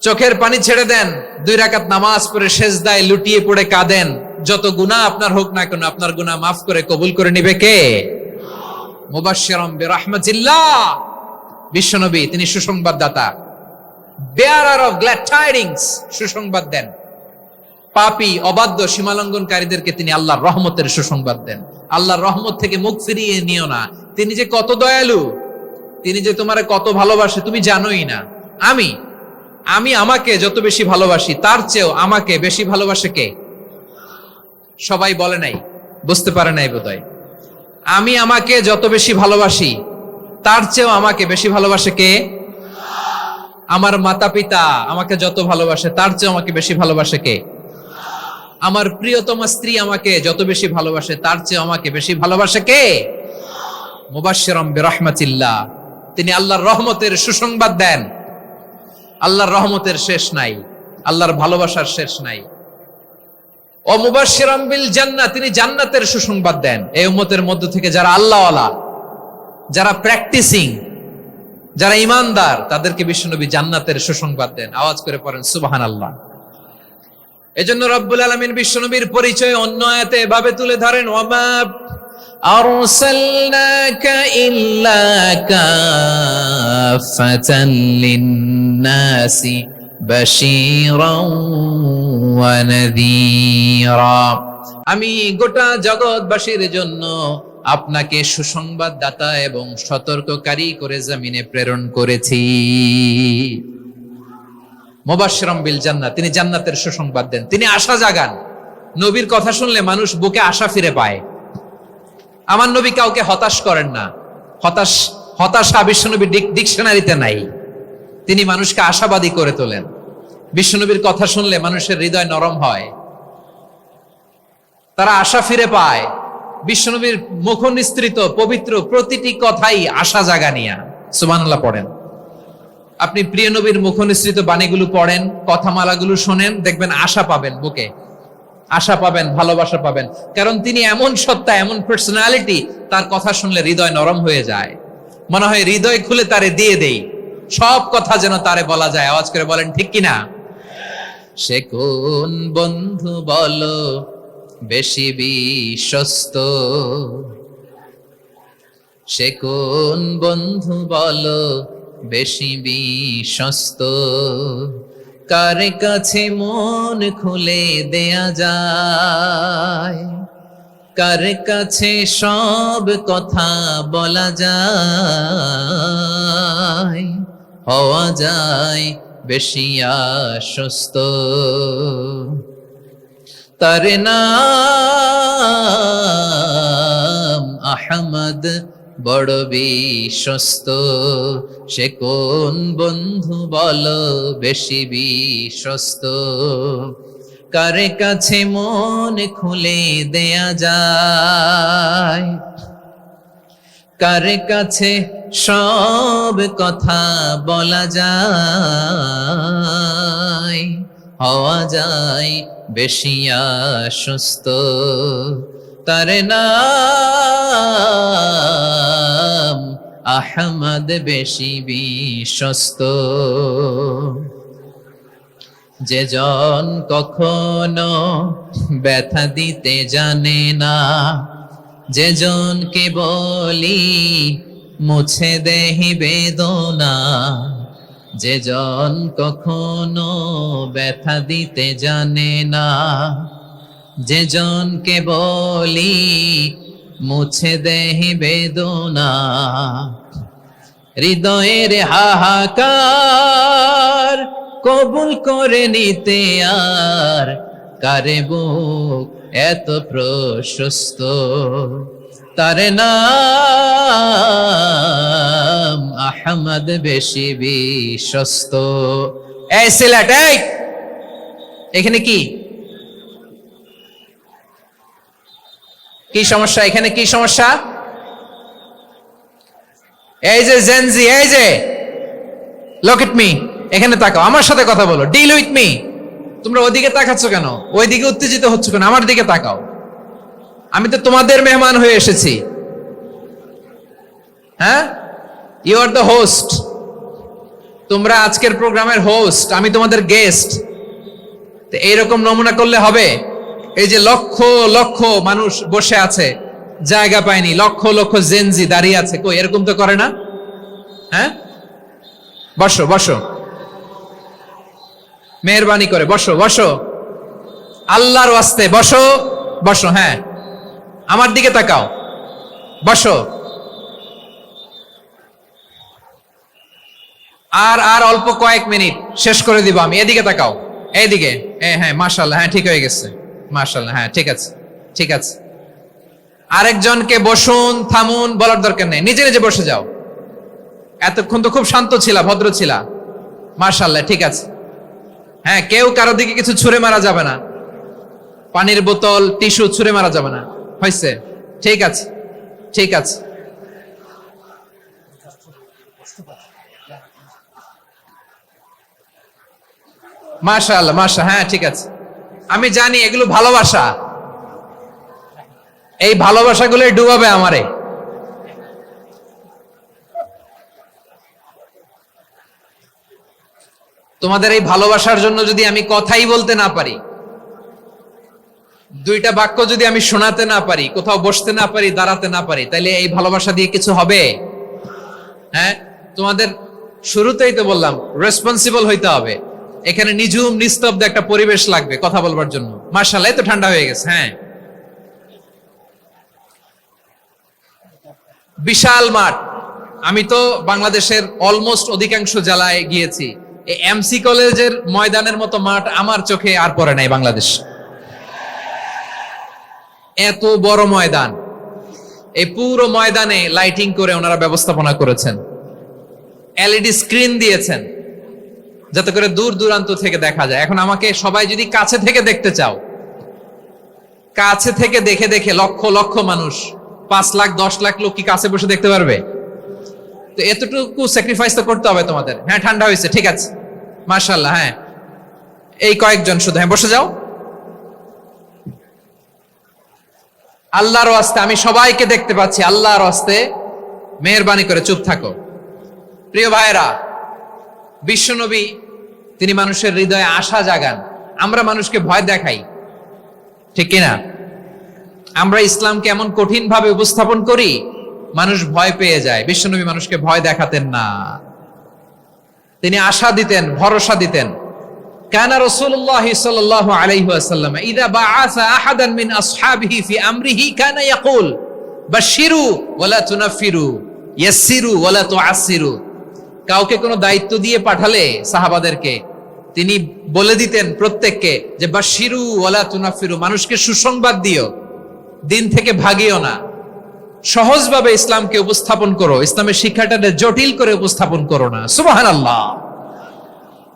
চোখের পানি ছেড়ে দেন, 2 রাকাত নামাজ পড়ে সেজদায় লুটিয়ে পড়ে কাঁদেন। যত গুনাহ আপনার হোক না কেন, আপনার গুনাহ মাফ করে কবুল করে নিবে কে? মুবাশশিরাম বিরাহমাতিল্লাহ। বিশ্বনবী তিনি সুসংবাদদাতা, বেয়ারার অফ গ্ল্যাড টাইডিংস, সুসংবাদ দেন। পাপী, অবাধ্য, সীমালঙ্ঘনকারীদেরকে তিনি আল্লাহর রহমতের সুসংবাদ দেন। আল্লাহর রহমত থেকে মুখ ফিরিয়ে নিও না। তিনি যে কত দয়ালু, তিনি যে তোমারে কত ভালোবাসে তুমি জানোই না। আমি আমাকে যত বেশি ভালোবাসি, তার চেয়েও আমাকে বেশি ভালোবাসে কে? সবাই বলে নাই, বুঝতে পারে নাই বোধহয়। আমি আমাকে যত বেশি ভালোবাসি, তার চেয়েও আমাকে বেশি ভালোবাসে কে? আমার মাতা পিতা আমাকে যত ভালোবাসে, তার চেয়েও আমাকে বেশি ভালোবাসে কে? আমার প্রিয়তমা স্ত্রী আমাকে যত বেশি ভালোবাসে, তার চেয়ে আমাকে বেশি ভালোবাসে কে? মুবাশশিরাম বিরাহমাতিল্লাহ। তিনি আল্লাহর রহমতের সুসংবাদ দেন। আল্লাহর রহমতের শেষ নাই, আল্লাহর ভালোবাসার শেষ নাই। ও মুবাশশিরাম বিল জান্নাহ, তিনি জান্নাতের সুসংবাদ দেন। এই উম্মতের মধ্য থেকে যারা আল্লাহওয়ালা, যারা প্র্যাকটিসিং, যারা ঈমানদার, তাদেরকে বিশ্বনবী জান্নাতের সুসংবাদ দেন। আওয়াজ করে পড়েন সুবহানাল্লাহ। এজন্য রব্বুল আলামিন বিশ্বনবীর পরিচয় অন্য আয়াতে এভাবে তুলে ধরেন, ওয়ামা আরসালনাকা ইল্লা কাফাতান লিন-নাসি বাশীরাও ওয়া নাযীরা। আমি গোটা জগৎবাসীর জন্য আপনাকে সুসংবাদদাতা এবং সতর্ককারী করে জমিনে প্রেরণ করেছি। মুবাশশিরাম বিল জান্নাহ, তিনি জান্নাতের সুসংবাদ দেন। তিনি আশা জাগান। নবীর কথা শুনলে মানুষ বুকে আশা ফিরে পায়। আমার নবী কাউকে হতাশ করেন না। হতাশা বিশ্বনবী ডিকশনারিতে নাই। তিনি মানুষকে আশাবাদী করে তোলেন। বিশ্বনবীর কথা শুনলে মানুষের হৃদয় নরম হয়, তারা আশা ফিরে পায়। বিশ্বনবীর মুখ নিঃসৃত পবিত্র প্রতিটি কথাই আশা জাগানিয়া। সুবহানাল্লাহ পড়েন। আপনি প্রিয় নবীর মুখ নিঃসৃত বাণীগুলো পড়েন, কথামালাগুলো শোনেন, দেখবেন আশা পাবেন, বুকে আশা পাবেন, ভালোবাসা পাবেন। কারণ তিনি এমন সত্তা, এমন পার্সোনালিটি, তার কথা শুনলে হৃদয় নরম হয়ে যায়। মনে হয় হৃদয় খুলে তারে দিয়ে দেই, সব কথা যেন তারে বলা যায়। আওয়াজ করে বলেন ঠিক কিনা? সে কোন বন্ধু বলো বেশি বিশ্বস্ত, সে কোন বন্ধু বলো বেশি বিশ্বস্ত, কার কাছে মন খুলে দেয়া যায়, কার কাছে সব কথা বলা যায়, হওয়া যায় বেশি আশ্বস্ত। তার নাম আহমদ, বড় বিশ্বস্ত। সে কোন বন্ধু বলো বেশি বিশ্বস্ত, কার কাছে মন খুলে দেয়া যায়, কার কাছে সব কথা বলা যায়, হওয়া যায় বেশি আশ্বস্ত। তার নাম আহমদ, বেশি বিশ্বস্ত। যে জন কখনো ব্যথা দিতে জানে না, যে জনকে বলি মুছে দেহি বেদনা, যে জন কখনো ব্যথা দিতে জানে না, যে জনকে বলি মুছে দেহি বেদনা, হৃদয়ের হাহাকার কবুল করে নিতে আর কারে বুক এত প্রশস্ত। তার নাম আহমদ, বেশি বিশ্বস্ত। এই সিলেট, এখানে কি কি সমস্যা এখানে? কি সমস্যা? এই যে জেনজি, এই যে লুক এট মি, এখানে তাকাও, আমার সাথে কথা বলো, ডিল উইথ মি। তোমরা ওদিকে তাকাচ্ছ কেন? ওইদিকে উত্তেজিত হচ্ছ কেন? আমার দিকে তাকাও। আমি তো তোমাদের মেহমান হয়ে এসেছি। হ্যাঁ, ইউ আর দ্য হোস্ট। তোমরা আজকের প্রোগ্রামের হোস্ট, আমি তোমাদের গেস্ট। তো এইরকম নমুনা করলে হবে? এই যে লক্ষ লক্ষ মানুষ বসে আছে, জায়গা পায়নি, লক্ষ লক্ষ জেনজি দাঁড়িয়ে আছে, কই এরকম তো করে না? হ্যাঁ, বসো বসো, মেহরবানি করে বসো বসো, আল্লাহর ওয়াস্তে বসো বসো। হ্যাঁ, আমার দিকে তাকাও, বসো। আর আর অল্প কয়েক মিনিট, শেষ করে দিব আমি। এদিকে তাকাও, এইদিকে। হ্যাঁ, মাশাআল্লাহ, হ্যাঁ ঠিক হয়ে গেছে, মাশাআল্লাহ, হ্যাঁ ঠিক আছে, ঠিক আছে। আরেকজনকে বসুন, থামুন বলার দরকার নেই, নিজে নিজে বসে যাও। এতক্ষণ তো খুব শান্ত ছিলা, ভদ্র ছিলা, মাশাআল্লাহ, ঠিক আছে। হ্যাঁ, কেউ কারো দিকে কিছু ছুঁড়ে মারা যাবে না, পানির বোতল, টিস্যু ছুঁড়ে মারা যাবে না, হয়েছে? ঠিক আছে, ঠিক আছে। মাশাআল্লাহ, মাশাআল্লাহ, হ্যাঁ ঠিক আছে। আমি জানি এগুলো ভালোবাসা, এই ভালোবাসাগুলোই ডুবাবে আমারে। তোমাদের এই ভালোবাসার জন্য যদি আমি কথাই বলতে না পারি, দুইটা বাক্য যদি আমি শোনাতে না পারি, কোথাও বসতে না পারি, দাঁড়াতে না পারি, তাহলে এই ভালোবাসা দিয়ে কিছু হবে? হ্যাঁ, তোমাদের শুরুতেই তো বললাম রেসপন্সিবল হইতে হবে। এখানে নিঝুম নিস্তব্ধ একটা পরিবেশ লাগবে কথা বলবার জন্য। মাশাআল্লাহ, তো ঠান্ডা হয়ে গেছে। হ্যাঁ, বিশাল মাঠ। আমি তো বাংলাদেশের অলমোস্ট অধিকাংশ জেলায় গিয়েছি, এই এমসি কলেজের ময়দানের মতো মাঠ আমার চোখে আর পড়ে নাই বাংলাদেশ। এত বড় ময়দান, এই পুরো ময়দানে লাইটিং করে ওনারা ব্যবস্থাপনা করেছেন, এলইডি স্ক্রিন দিয়েছেন যাতে করে দূর দূরান্ত থেকে দেখা যায়। এখন আমাকে সবাই যদি কাছে থেকে দেখতে চাও, কাছে থেকে দেখে দেখে লক্ষ লক্ষ মানুষ, 5 লাখ 10 লাখ লোক কি কাছে বসে দেখতে পারবে? তো এতটুকু স্যাক্রিফাইস তো করতে হবে তোমাদের। হ্যাঁ, ঠান্ডা হয়েছে, ঠিক আছে, মাশাআল্লাহ। হ্যাঁ, এই কয়েকজন শুধু, হ্যাঁ বসে যাও। আল্লাহর ওয়াস্তে আমি সবাইকে দেখতে পাচ্ছি, আল্লাহর ওয়াস্তে মেহেরবানি করে চুপ থাকো। প্রিয় ভাইরা, বিশ্বনবী তিনি মানুষের হৃদয়ে আশা জাগান। আমরা মানুষকে ভয় দেখাই, ঠিক কিনা? আমরা ইসলামকে এমন কঠিন ভাবে উপস্থাপন করি, মানুষ ভয় পেয়ে যায়। বিশ্বনবী মানুষকে ভয় দেখাতেন না, তিনি আশা দিতেন, ভরসা দিতেন। কানা রাসূলুল্লাহ সাল্লাল্লাহু আলাইহি ওয়াসাল্লাম ইযা বাআসা আহাদান মিন আসহাবিহি ফি আমরিহি কানা ইয়াকুল বাশশিরু ওয়ালা তুনাফিরু ইয়াসসিরু ওয়ালা তুআসসিরু। কাউকে কোনো দায়িত্ব দিয়ে পাঠালে সাহাবাদেরকে তিনি বলে দিতেন প্রত্যেককে যে বাশশিরু ওয়ালা তুনাফিরু, মানুষকে সুসংবাদ দিও, দিন থেকে ভাগিও না। সহজভাবে ইসলামকে উপস্থাপন করো, ইসলামের শিক্ষাটাকে জটিল করে উপস্থাপন করো না। সুবহানাল্লাহ,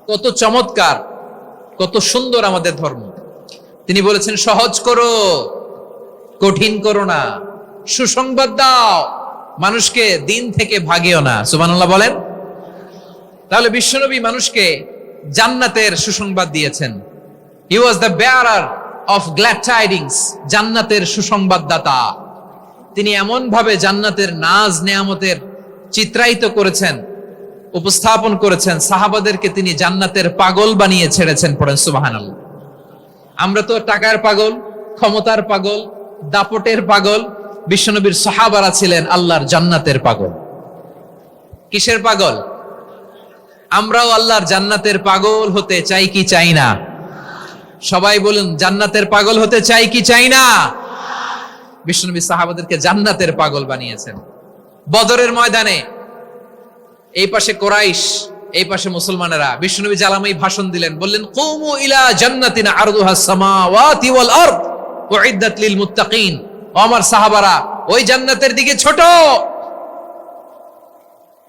কত চমৎকার, কত সুন্দর আমাদের ধর্ম। তিনি বলেছেন সহজ করো, কঠিন করো না, সুসংবাদ দাও, মানুষকে দিন থেকে ভাগিও না। সুবহানাল্লাহ বলেন। তাহলে বিশ্বনবী মানুষকে জান্নাতের সুসংবাদ দিয়েছেন। He was the bearer of glad tidings, জান্নাতের সুসংবাদদাতা। তিনি এমন ভাবে জান্নাতের নাজ নেয়ামতের চিত্রায়িত করেছেন, উপস্থাপন করেছেন, সাহাবাদেরকে তিনি জান্নাতের পাগল বানিয়ে ছেড়েছেন। পড়েন সুবহানাল্লাহ। আমরা তো টাকার পাগল, ক্ষমতার পাগল, দাপটের পাগল। বিশ্বনবীর সাহাবারা ছিলেন আল্লাহর জান্নাতের পাগল। কিসের পাগল? আমরাও আল্লাহর জান্নাতের পাগল হতে চাই কি চাই না? সবাই বলুন, জান্নাতের পাগল হতে চাই কি চাই না? বিশ্বনবী সাহাবাদেরকে জান্নাতের পাগল বানিয়েছেন। বদরের ময়দানে এই পাশে কোরাইশ, এই পাশে মুসলমানেরা। বিশ্বনবী জালামাই ভাষণ দিলেন, বললেন কুমু ইলা জান্নাতিন আরদুহাস সামাওয়াতি ওয়াল আরদ উইদ্দাত লিল মুত্তাকিন। ও আমার সাহাবারা, ওই জান্নাতের দিকে ছোট,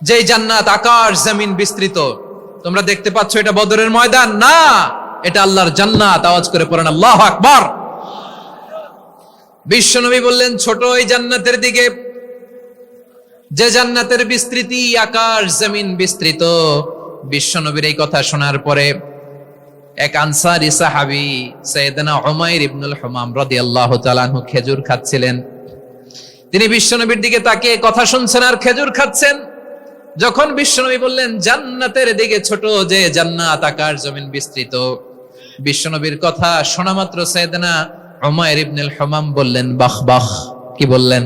যেই জান্নাত আকাশ জমিন বিস্তৃত। তোমরা দেখতে পাচ্ছ এটা বদরের ময়দান না, এটা আল্লাহর জান্নাত। আওয়াজ করে পড়েন আল্লাহু আকবার। বিশ্বনবী বললেন, ছোট ওই জান্নাতের দিকে যে জান্নাতের বিস্তৃতি আকাশ জমিন বিস্তৃত। বিশ্বনবীর এই কথা শোনার পরে এক আনসারী সাহাবী সাইয়েদনা উমাইর ইবনুল হুমাম রাদিয়াল্লাহু তাআলা আনহু খেজুর খাচ্ছিলেন। তিনি বিশ্বনবীর দিকে তাকিয়ে কথা শুনছেন আর খেজুর খাচ্ছেন। যখন বিশ্বনবী বললেন জান্নাতের দিকে ছোট যে জান্নাত আকাশ জমিন বিস্তৃত, বিশ্বনবীর কথা শোনা মাত্র সাইয়েদনা উমাইর ইবনুল হুমাম বললেন বাহ বাহ। কি বললেন?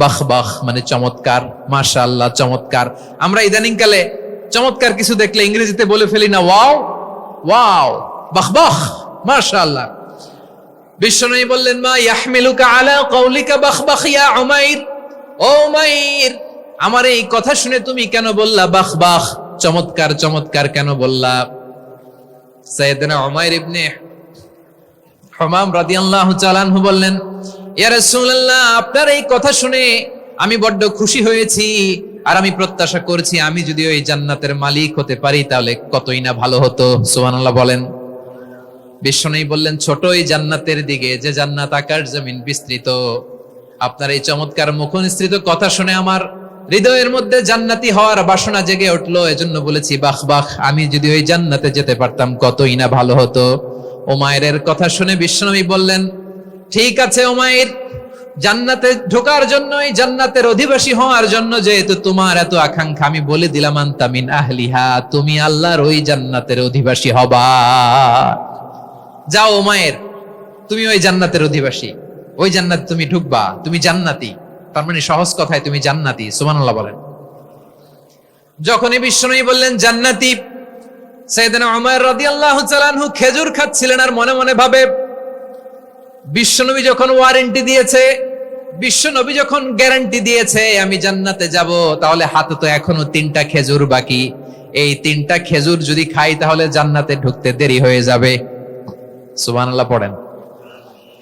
বাহ বাহ মানে চমৎকার, মাশাআল্লাহ চমৎকার। আমরা ইদানিং কালে চমৎকার কিছু দেখলে ইংরেজিতে বলে ফেলি না ওয়াও ওয়াও, বাহ বাহ, মাশাআল্লাহ। বিশ্বনবী বললেন মা ইয়াহমিলুকা আলা কওলিকা বাহ বাহ ইয়া উমাইর। ও উমাইর, আমার এই কথা শুনে তুমি কেন বললা বাহ বাহ, চমৎকার চমৎকার কেন বললা? সাইয়েদনা উমাইর ইবনে হুমাম রাদিয়াল্লাহু তাআলা আনহু বললেন, ইয়া রাসূলুল্লাহ, আপনার এই কথা শুনে আমি বড্ড খুশি হয়েছি আর আমি প্রত্যাশা করছি আমি যদি ওই জান্নাতের মালিক হতে পারি তাহলে কতই না ভালো হতো। সুবহানাল্লাহ বলেন। বিশ্বনবী বললেন ছোট ওই জান্নাতের দিকে যে জান্নাত আকাশ জমিন বিস্তৃত। আপনার এই চমৎকার মুখনিসৃত কথা শুনে আমার হৃদয়ের মধ্যে জান্নাতি হওয়ার বাসনা জেগে উঠলো, এজন্য বলেছি বাহ বাহ, আমি যদি ওই জান্নাতে যেতে পারতাম কতই না ভালো হতো। উমাইরের কথা শুনে বিশ্বনবী বললেন, ঠিক আছে উমাইর, জান্নাতে ঢোকার জন্য, এই জান্নাতের অধিবাসী হওয়ার জন্য যেহেতু তোমার এত আকাঙ্ক্ষা, আমি বলে দিলাম আনতা মিন আহলিহা, তুমি আল্লাহর ওই জান্নাতের অধিবাসী হবা। যাও উমাইর, তুমি ওই জান্নাতের অধিবাসী, ওই জান্নাতে তুমি ঢুকবা, তুমি জান্নাতি। তার মানে সহজ কথায় তুমি জান্নাতি। সুবহানাল্লাহ বলেন। যখনই বিশ্বনবী বললেন জান্নাতি, সাইয়েদনা উমাইর রাদিয়াল্লাহু তাআলা আনহু খেজুর খাচ্ছিলেন আর মনে মনে ভাবে, বিশ্বনবী যখন ওয়ারেন্টি দিয়েছে, বিশ্বনবী যখন গ্যারান্টি দিয়েছে আমি জান্নাতে যাব, তাহলে হাতে তো এখনো 3টা খেজুর বাকি। এই 3টা খেজুর যদি খাই তাহলে জান্নাতে ঢুকতে দেরি হয়ে যাবে। সুবহানাল্লাহ পড়েন।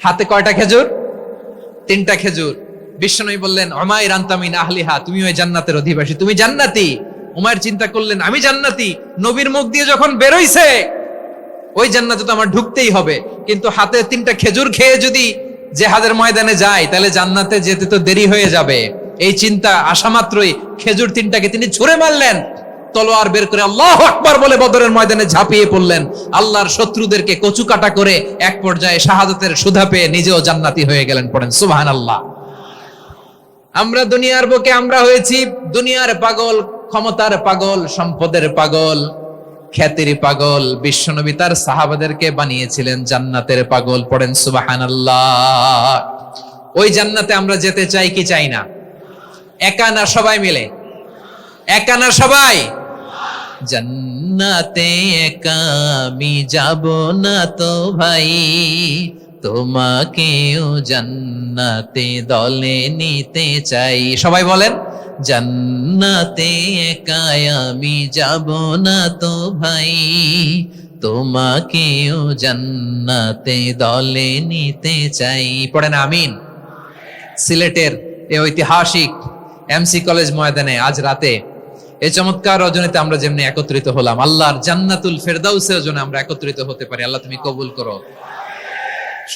হাতে কয়টা খেজুর? 3টা খেজুর। বিশ্বনবী বললেন উমাইর আনতা মিন আহলিহা, তুমি ওই জান্নাতের অধিবাসী, তুমি জান্নাতি। উমাইর চিন্তা করলেন আমি জান্নাতি, নবীর মুখ দিয়ে যখন বেরোইছে ওই জান্নাতে তো আমার ঢুকতেই হবে, কিন্তু হাতে 3টা খেজুর খেয়ে যদি জিহাদের ময়দানে যায় তাহলে জান্নাতে যেতে তো দেরি হয়ে যাবে। এই চিন্তা আসা মাত্রই খেজুর 3টাকে তিনি ছুঁড়ে মারলেন, তলোয়ার বের করে আল্লাহু আকবার বলে বদরের ময়দানে ঝাঁপিয়ে পড়লেন। আল্লাহর শত্রুদেরকে কচু কাটা করে এক পর্যায়ে শাহাদাতের সুধা পেয়ে নিজেও জান্নাতি হয়ে গেলেন। পড়েন সুবহানাল্লাহ। আমরা দুনিয়ার বুকে আমরা হয়েছি দুনিয়ার পাগল, ক্ষমতার পাগল, সম্পদের পাগল, খ্যাতির পাগল। বিশ্বনবী তার সাহাবাদেরকে বানিয়েছিলেন জান্নাতের পাগল। পড়েন সুবহানাল্লাহ। ওই জান্নাতে আমরা যেতে চাই কি চাই না? একা না সবাই মিলে? একা না সবাই? জান্নাতে একা আমি যাব না তো ভাই, তোমাকেও জান্নাতে দলে নিতে চাই। সবাই বলেন জান্নাতে একা আমি যাব না তো ভাই, তোমাকেও জান্নাতে দলে নিতে চাই। পড়েন আমিন। সিলেটের এই ঐতিহাসিক এমসি কলেজ ময়দানে আজ রাতে এই চমৎকার রজনীতে আমরা যেমনি একত্রিত হলাম, আল্লাহর জান্নাতুল ফেরদাউসের জন্য আমরা একত্রিত হতে পারি। আল্লাহ তুমি কবুল করো।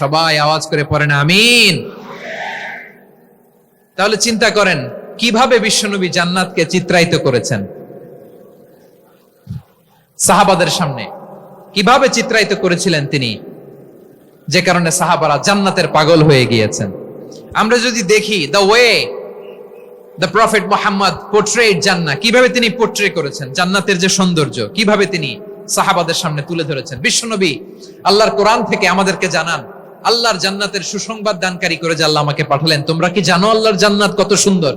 সবাই আওয়াজ করে পড়েন আমিন। তাহলে চিন্তা করেন কিভাবে বিশ্বনবী জান্নাতকে চিত্রায়িত করেছেন সাহাবাদের সামনে, কিভাবে চিত্রায়িত করেছিলেন তিনি, যে কারণে সাহাবারা জান্নাতের পাগল হয়ে গিয়েছেন। আমরা যদি দেখি the way the prophet Muhammad portrait জান্নাত, কিভাবে তিনি পোর্ট্রে করেছেন জান্নাতের যে সৌন্দর্য, কিভাবে তিনি সাহাবাদের সামনে তুলে ধরেছেন। বিশ্বনবী আল্লাহর কোরআন থেকে আমাদেরকে জানান আল্লাহর জান্নাতের সুসংবাদ দানকারী করে যে আল্লাহ আমাকে পাঠালেন। তোমরা কি জানো আল্লাহর জান্নাত কত সুন্দর?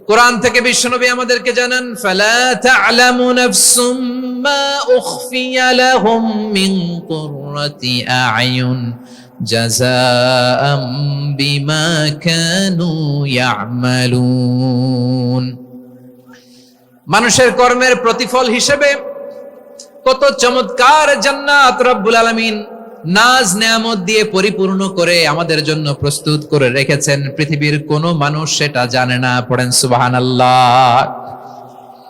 কোরআন থেকে বিশ্বনবী আমাদেরকে জানান ফালা তা'লামু নাফসুম মা উখফিয়া লাহুম মিন কুররাতি আ'য়ুন জাযাআম বিমা কানু ইয়া'মালুন। মানুষের কর্মের প্রতিফল হিসেবে কত চমৎকার জান্নাত রব্বুল আলামিন নাজ নেয়ামত দিয়ে পরিপূর্ণ করে আমাদের জন্য প্রস্তুত করে রেখেছেন। পৃথিবীর কোনো মানুষ সেটা জানে না। পড়েন সুবহানাল্লাহ।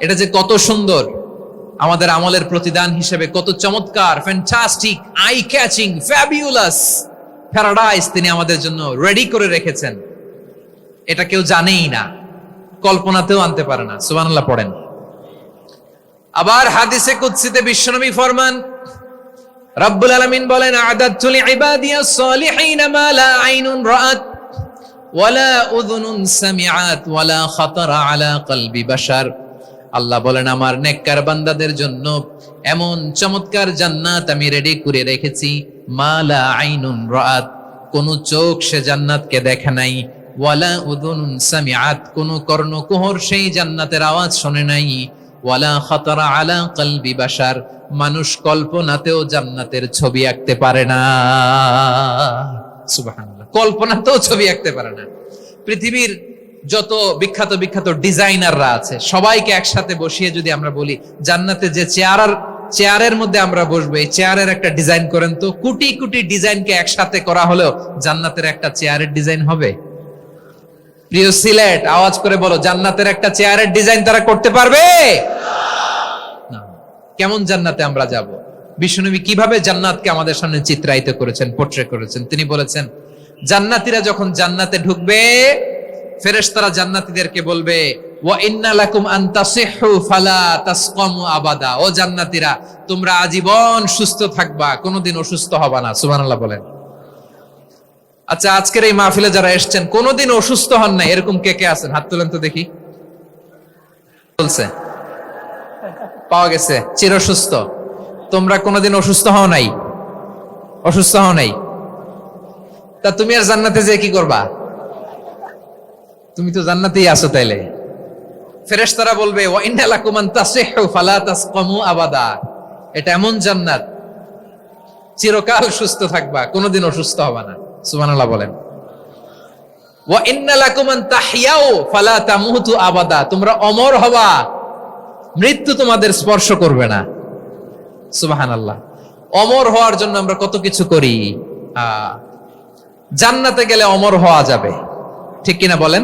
এটা যে কত সুন্দর, আমাদের আমলের প্রতিদান হিসেবে কত চমৎকার, fantastic, eye catching, fabulous. Paradise তিনি আমাদের জন্য রেডি করে রেখেছেন, এটা কেউ জানেই না, কল্পনাতেও আনতে পারে না। সুবহানাল্লাহ পড়েন। আবার হাদিসে কুদসিতে বিশ্বনবী ফরমান, রব্বুল আলামিন বলেন, আ'দাদতু লিইবাদিয়াস সালিহিন মা লা আইনুন রাআত ওয়ালা উযুনুন সামিআত ওয়ালা খাতারা আলা কলবি বাশার। আল্লাহ বলেন, আমার নেককার বান্দাদের জন্য এমন চমৎকার জান্নাত আমি রেডি করে রেখেছি, মা লা আইনুন রাআত, কোন চোখ সে জান্নাতকে দেখে নাই, ওয়ালা উযুনুন সামিআত, কোন কর্ণকুহর সেই জান্নাতের আওয়াজ শোনে নাই, ওয়ালা খাতারা আলা কলবি বাশার, মানুষ কল্পনাতেও জান্নাতের ছবি আঁকতে পারে না। সুবহানাল্লাহ, কল্পনাতেও ছবি আঁকতে পারে না। পৃথিবীর যত বিখ্যাত বিখ্যাত ডিজাইনাররা আছে সবাইকে একসাথে বসিয়ে যদি আমরা বলি জান্নাতে যে চেয়ারের মধ্যে আমরা বসবো, এই চেয়ারের একটা ডিজাইন করেন তো, কোটি কোটি ডিজাইনকে একসাথে করা হলেও জান্নাতের একটা চেয়ারের ডিজাইন হবে? প্রিয় সিলেট, আওয়াজ করে বলো, জান্নাতের একটা চেয়ারের ডিজাইন তারা করতে পারবে না। কেমন জান্নাতে আমরা যাব? বিশ্বনবী কিভাবে জান্নাতকে আমাদের সামনে চিত্রায়িত করেছেন, পোর্ট্রে করেছেন। তিনি বলেছেন, জান্নাতীরা যখন জান্নাতে ঢুকবে, ফেরেশতারা জান্নাতীদেরকে বলবে, ওয়া ইন্না লাকুম আন তাসিহু ফালা তাসকামু আবাদা, ও জান্নাতীরা তোমরা আজীবন সুস্থ থাকবা, কোনোদিন অসুস্থ হবা না। সুবহানাল্লাহ বলেন। আচ্ছা, আজকের এই মাহফিলে যারা এসেছেন কোনোদিন অসুস্থ হন না, এরকম কে কে আছেন? হাত তুলেন তো দেখি। বলছে পাওয়া গেছে, চির সুস্থ। তোমরা কোনোদিন অসুস্থ হও নাই? অসুস্থ হও নাই? তা তুমি আর জান্নাতে যে কি করবা? তুমি তো জান্নাতেই আছো। তাইলে ফেরেশতারা বলবে, ওয়া ইন্না লাকুম আন তাসিহু ফালা তাসকামু আবাদা, এটা এমন জান্নাত চিরকাল সুস্থ থাকবা, কোনোদিন অসুস্থ হবা না। সুবহানাল্লাহ বলেন। ওয়া ইন্না লাকুম আন তাহইয়াউ ফালা তামুতু আবাদা, তোমরা অমর হবা, মৃত্যু তোমাদের স্পর্শ করবে না। সুবহানাল্লাহ। অমর হওয়ার জন্য আমরা কত কিছু করি। জান্নাতে গেলে অমর হওয়া যাবে, ঠিক কিনা বলেন?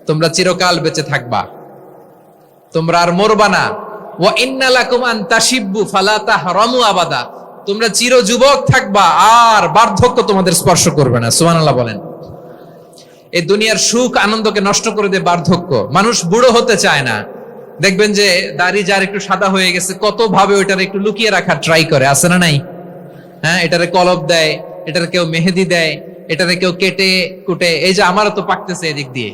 তোমরা চিরকাল বেঁচে থাকবা, তোমরা আর মরবা না। ওয়া ইন্না লাকুম আন তাশিব্বু ফালা তাহরামু আবাদা, তোমরা চির যুবক থাকবা, আর বার্ধক্য তোমাদের স্পর্শ করবে না। সুবহানাল্লাহ বলেন। এই দুনিয়ার সুখ আনন্দকে নষ্ট করে দেয় বার্ধক্য। মানুষ বুড়ো হতে চায় না। দেখবেন যে দাড়ি যার একটু সাদা হয়ে গেছে, কত ভাবে ওইটার একটু লুকিয়ে রাখার ট্রাই করে, আছে না নাই? হ্যাঁ, এটারে কলব দেয়, এটারে কেউ মেহেদি দেয়, এটারে কেউ কেটে কুটে। এই যে আমারও তো পাকতেছে এদিক দিয়ে,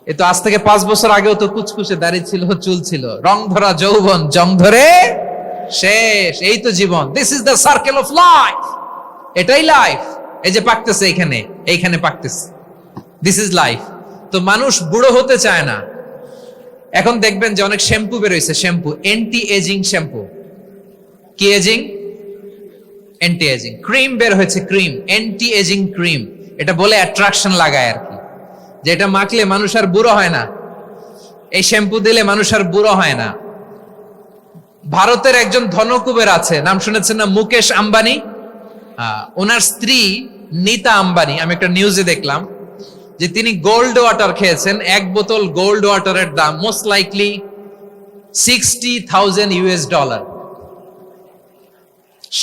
এ তো আজ থেকে 5 বছর আগেও তো কুচকুচে দাড়ি ছিল, চুল ছিল, রং ধরা যৌবন, জং ধরে শেষ। এই তো জীবন। This is the circle of life, এটাই লাইফ। এই যে পাকতেছে এইখানে পাকতেছে, দিস ইজ লাইফ। তো মানুষ বুড়ো হতে চায় না। এখন দেখবেন যে অনেক শ্যাম্পু বেরোইছে, শ্যাম্পু অ্যান্টি এজিং শ্যাম্পু। কি এজিং? Anti ageing. ক্রিম বের হয়েছে, ক্রিম, অ্যান্টি এজিং ক্রিম। এটা বলে অ্যাট্রাকশন লাগায় আর কি, যে এটা মাখলে মানুষ আর বুড়ো হয় না, এই শ্যাম্পু দিলে মানুষ আর বুড়ো হয় না। ভারতের একজন ধনকুবের আছে, নাম শুনেছেন না? মুকেশ আম্বানি। ওনার স্ত্রী নীতা আম্বানি, আমি একটা নিউজে দেখলাম যে তিনি গোল্ড ওয়াটার খেয়েছেন। 1 বোতল গোল্ড ওয়াটারের দাম মোস্ট লাইকলি $60,000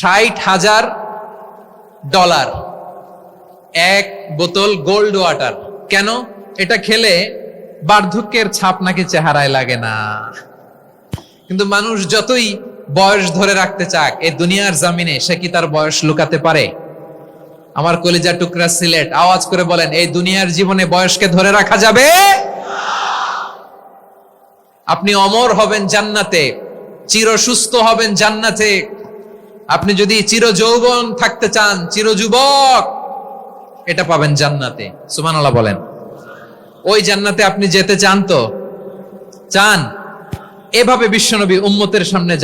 $60,000 1 বোতল গোল্ড ওয়াটার। কেন? এটা খেলে বার্ধক্যের ছাপ নাকি চেহারায় লাগে না। কিন্তু মানুষ যতই বয়স ধরে রাখতে চাক এই দুনিয়ার জামিনে, সে কি তার বয়স লুকাতে পারে? আমার কলিজা টুকরা সিলেট, আওয়াজ করে বলেন, এই দুনিয়ার জীবনে বয়সকে ধরে রাখা যাবে? আপনি অমর হবেন জান্নাতে, চির সুস্থ হবেন জান্নাতে। আপনি যদি চির যৌবন থাকতে চান, চির যুবক, এটা পাবেন জান্নাতে। সুবহানাল্লাহ বলেন। ওই জান্নাতে আপনি যেতে চান তো? চান? এভাবে বিশ্বনবী উম্মতের সামনে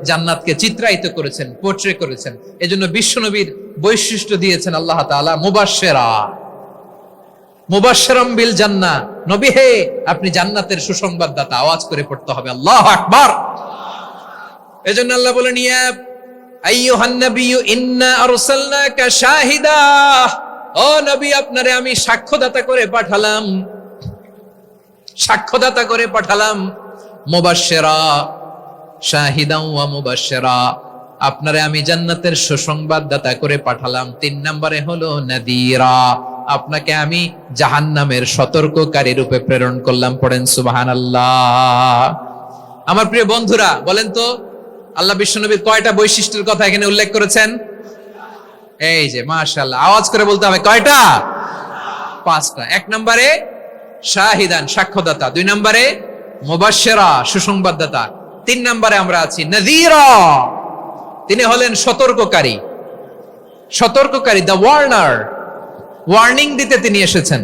জান্নাতকে চিত্রায়িত করেছেন, পোর্ট্রে করেছেন। এজন্য বিশ্বনবীর বৈশিষ্ট্য দিয়েছেন আল্লাহ তাআলা মুবাশশিরাম বিল জান্নাহ। নবী হে, আপনি জান্নাতের সুসংবাদদাতা। আওয়াজ করে পড়তে হবে আল্লাহু আকবার। এজন্য আল্লাহ বলেন, ইয়া আইয়ুহান নাবিয়্যু ইন্না আরসালনাকা শাহিদা, ও নবী আপনারে আমি সাক্ষ্যদাতা করে পাঠালাম। মুবাশশিরা শাহিদান ওয়া মুবাশশিরা, আপনারে আমি জান্নাতের সুসংবাদদাতা করে পাঠালাম। 3 নম্বরে হলো নাদিরা, আপনাকে আমি জাহান্নামের সতর্ককারী রূপে প্রেরণ করলাম। পড়েন সুবহানাল্লাহ। আমার প্রিয় বন্ধুরা, বলেন তো আল্লাহ বিশ্বনবীর কয়টা বৈশিষ্ট্যের কথা এখানে উল্লেখ করেছেন? এই যে মাশাআল্লাহ, আওয়াজ করে বলতে হবে, কয়টা? 5টা। 1 নম্বরে শাহিদান, সাক্ষ্যদাতা। 2 নম্বরে মুবাশশিরা, সুসংবাদদাতা। 3 নম্বরে আমরা আছি নাযীরা, তিনি হলেন সতর্ককারী। সতর্ককারী, দ্য ওয়ার্নার, ওয়ার্নিং দিতে তিনি এসেছেন।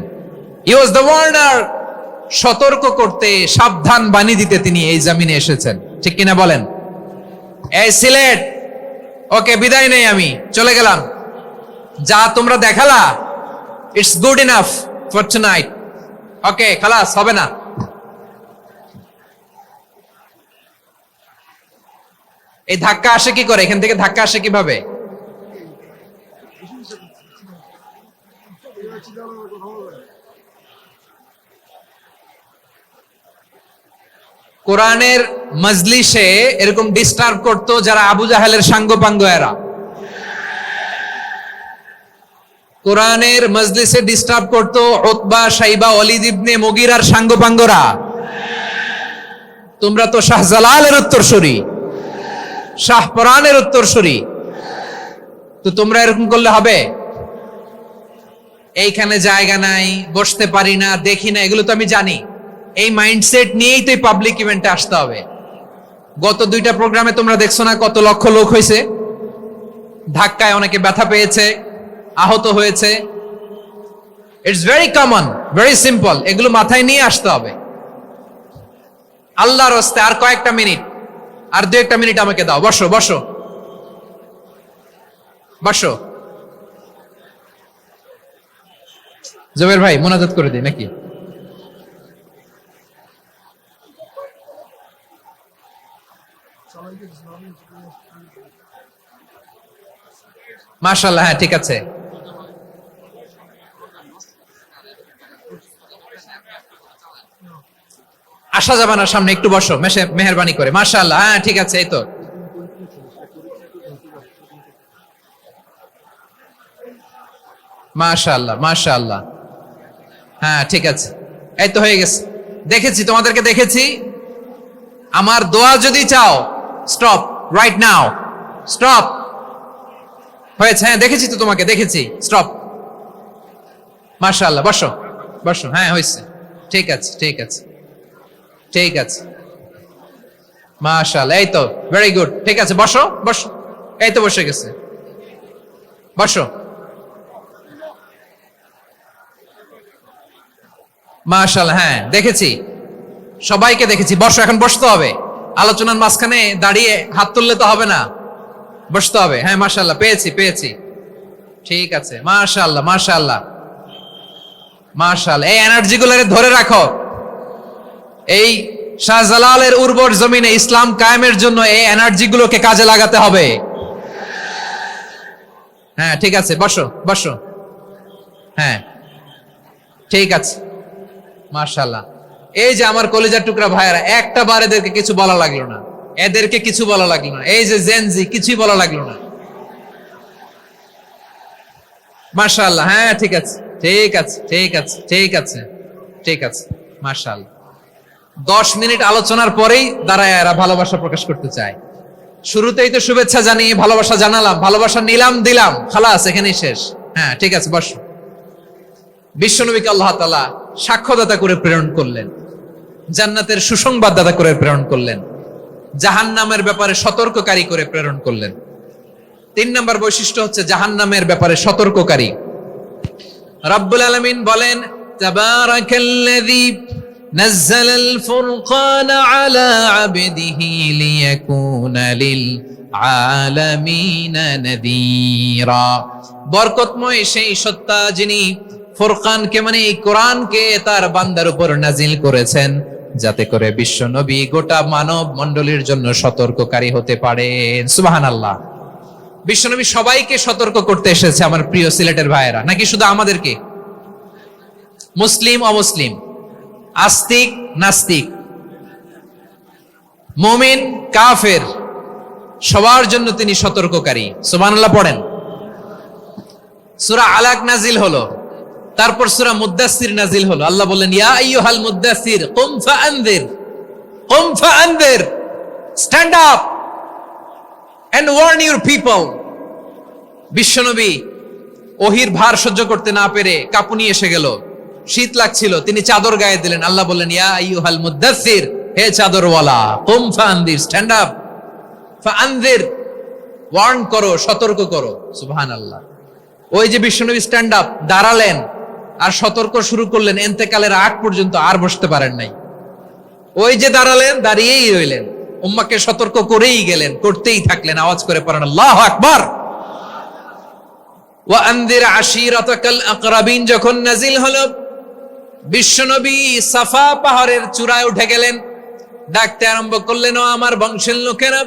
হি ওয়াজ দ্য ওয়ার্নার, সতর্ক করতে, সাবধান বাণী দিতে তিনি এই জমিনে এসেছেন। ঠিক কিনা বলেন? এই সিলেট, ওকে বিদায় নেই, আমি চলে গেলাম। যা তোমরা দেখালা, it's good enough for tonight. Okay, খালাস, হবে না। এই ধাক্কা আসে কি করে? এখান থেকে ধাক্কা আসে কিভাবে? কোরআনের মজলিসে এরকম ডিস্টার্ব করতো যারা আবু জাহেলের সাঙ্গপাঙ্গ এরা। কোরআনের মজলিসে ডিস্টার্ব করতো উতবা, শাইবা, ওয়ালিদ ইবনে মুগীরার সাঙ্গপাঙ্গরা। তোমরা তো শাহজালালের উত্তরসূরি, শাহপরানের উত্তরসূরি, তো তোমরা এরকম করলে হবে? এইখানে জায়গা নাই, বসতে পারি না, দেখি না, এগুলো তো আমি জানি। এই মাইন্ডসেট নিয়েই তো এই পাবলিক ইভেন্টে আসতে হবে। গত 2টা প্রোগ্রামে তোমরা দেখছো না কত লক্ষ লোক হয়েছে? ধাক্কায় অনেকে ব্যথা পেয়েছে, আহত হয়েছে। It's very common, very simple. এগুলো মাথায় নিয়ে আসতে হবে। আল্লাহর রাস্তে আর কয়েকটা মিনিট, আর 2-1টা মিনিট আমাকে দাও। বসো বসো বসো। জবের ভাই মোনাজাত করে দিই নাকি? মাশাআল্লাহ, হ্যাঁ ঠিক আছে। আসা যাবে না সামনে, একটু বসো মেহেরবানি করে। মাশাআল্লাহ, হ্যাঁ ঠিক আছে। এই তো মাশাআল্লাহ, মাশাআল্লাহ, হ্যাঁ ঠিক আছে। এই তো হয়ে গেছে। দেখেছি, তোমাদেরকে দেখেছি। আমার দোয়া যদি চাও, স্টপ রাইট নাও, স্টপ। হয়েছে, হ্যাঁ দেখেছি তো তোমাকে, দেখেছি। স্টপ। মাশাআল্লাহ, বসো বসো। হ্যাঁ হয়েছে, ঠিক আছে ঠিক আছে ঠিক আছে। মাশাআল্লাহ, এই তো ভেরি গুড। ঠিক আছে, বসো বসো। এই তো বসে গেছে, বসো। মাশাআল্লাহ, হ্যাঁ দেখেছি, সবাইকে দেখেছি। বসো, এখন বসতে হবে। আলোচনার মাঝখানে দাঁড়িয়ে হাত তুললে তো হবে না, বসতে হবে। হ্যাঁ মাশাআল্লাহ, পেয়েছি পেয়েছি। ঠিক আছে, মাশাআল্লাহ মাশাআল্লাহ মাশাআল্লাহ। এই এনার্জি গুলোকে ধরে রাখো। এই শাহজালালের উর্বর জমিনে ইসলাম কায়েমের জন্য এই এনার্জি গুলোকে কাজে লাগাতে হবে। হ্যাঁ ঠিক আছে, বসো বসো। হ্যাঁ ঠিক আছে, মাশাআল্লাহ। এই যে আমার কলিজার টুকরা ভাইয়েরা, একটা বার এদেরকে কিছু বলা লাগলো না, এদেরকে কিছু বলা লাগলো না। এই যে জেনজি, কিছুই বলা লাগলো না। মাশাআল্লাহ, হ্যাঁ ঠিক আছে ঠিক আছে ঠিক আছে ঠিক আছে ঠিক আছে। মাশাআল্লাহ। 10 মিনিট আলোচনার পরেই দাঁড়ায় এরা ভালোবাসা প্রকাশ করতে চায়। শুরুতেই তো শুভেচ্ছা জানিয়ে ভালোবাসা জানালাম, ভালোবাসা নিলাম, দিলাম, খালাস, এখানেই শেষ। হ্যাঁ ঠিক আছে, বসো। বিশ্বনবীকে আল্লাহ তাআলা সাক্ষ্যদাতা করে প্রেরণ করলেন, জান্নাতের সুসংবাদদাতা করে প্রেরণ করলেন, জাহান্নামের ব্যাপারে সতর্ককারী করে প্রেরণ করলেন। 3 নম্বর বৈশিষ্ট্য হচ্ছে জাহান্নামের ব্যাপারে সতর্ককারী। রাব্বুল আলামিন বলেন, তাবারাকাল্লাযী নাযালাল ফুরকানা আলা আবদিহি লিয়াকুনা লিল আলামিনা নাযীরা। বরকতময় সেই সত্তা যিনি ফুরকানকে, মানে এই কোরআনকে তার বান্দার উপর নাজিল করেছেন, যাতে করে বিশ্ব নবী গোটা মানব মণ্ডলীর জন্য সতর্ককারী হতে পারেন। সুবহানাল্লাহ। বিশ্বনবী সবাইকে সতর্ক করতে এসেছে, আমার প্রিয় সিলেটের ভাইয়েরা, নাকি শুধু আমাদেরকে? মুসলিম অমুসলিম, আস্তিক নাস্তিক, মুমিন কাফের, সবার জন্য তিনি সতর্ককারী। সুবহানাল্লাহ পড়েন। সূরা আলাক নাজিল হলো, তারপর সূরা মুদ্দাসসির নাজিল হলো। আল্লাহ বললেন, ইয়া আইয়ুহাল মুদ্দাসসির কুম ফাআনযির, stand up and warn your people. বিশ্বনবী ওহির ভার সহ্য করতে না পেরে কাঁপুনি এসে গেল, শীত লাগছিল, তিনি চাদর গায়ে দিলেন। আল্লাহ বললেন, ইয়া আইয়ুহাল মুদ্দাসসির, হে চাদরওয়ালা, কুম ফাআনযির, স্ট্যান্ড আপ, ফাআনযির, ওয়ার্ন করো, সতর্ক করো। সুবহানাল্লাহ। ওই যে বিশ্বনবী স্ট্যান্ড আপ, দাঁড়ালেন আর সতর্ক শুরু করলেন, ইন্তেকালের আগ পর্যন্ত আর বসতে পারেন নাই। ওই যে দাঁড়ালেন, দাঁড়িয়েই রইলেন, উম্মাকে সতর্ক করেই গেলেন, করতেই থাকলেন। আওয়াজ করে পড়েন আল্লাহু আকবার। ওয়া আনযির আশীরাতাকাল আকরাবিন যখন নাজিল হলো, বিশ্বনবী সাফা পাহাড়ের চূড়ায় উঠে গেলেন, ডাকতে আরম্ভ করলেন, ও আমার বংশের লোকেরা,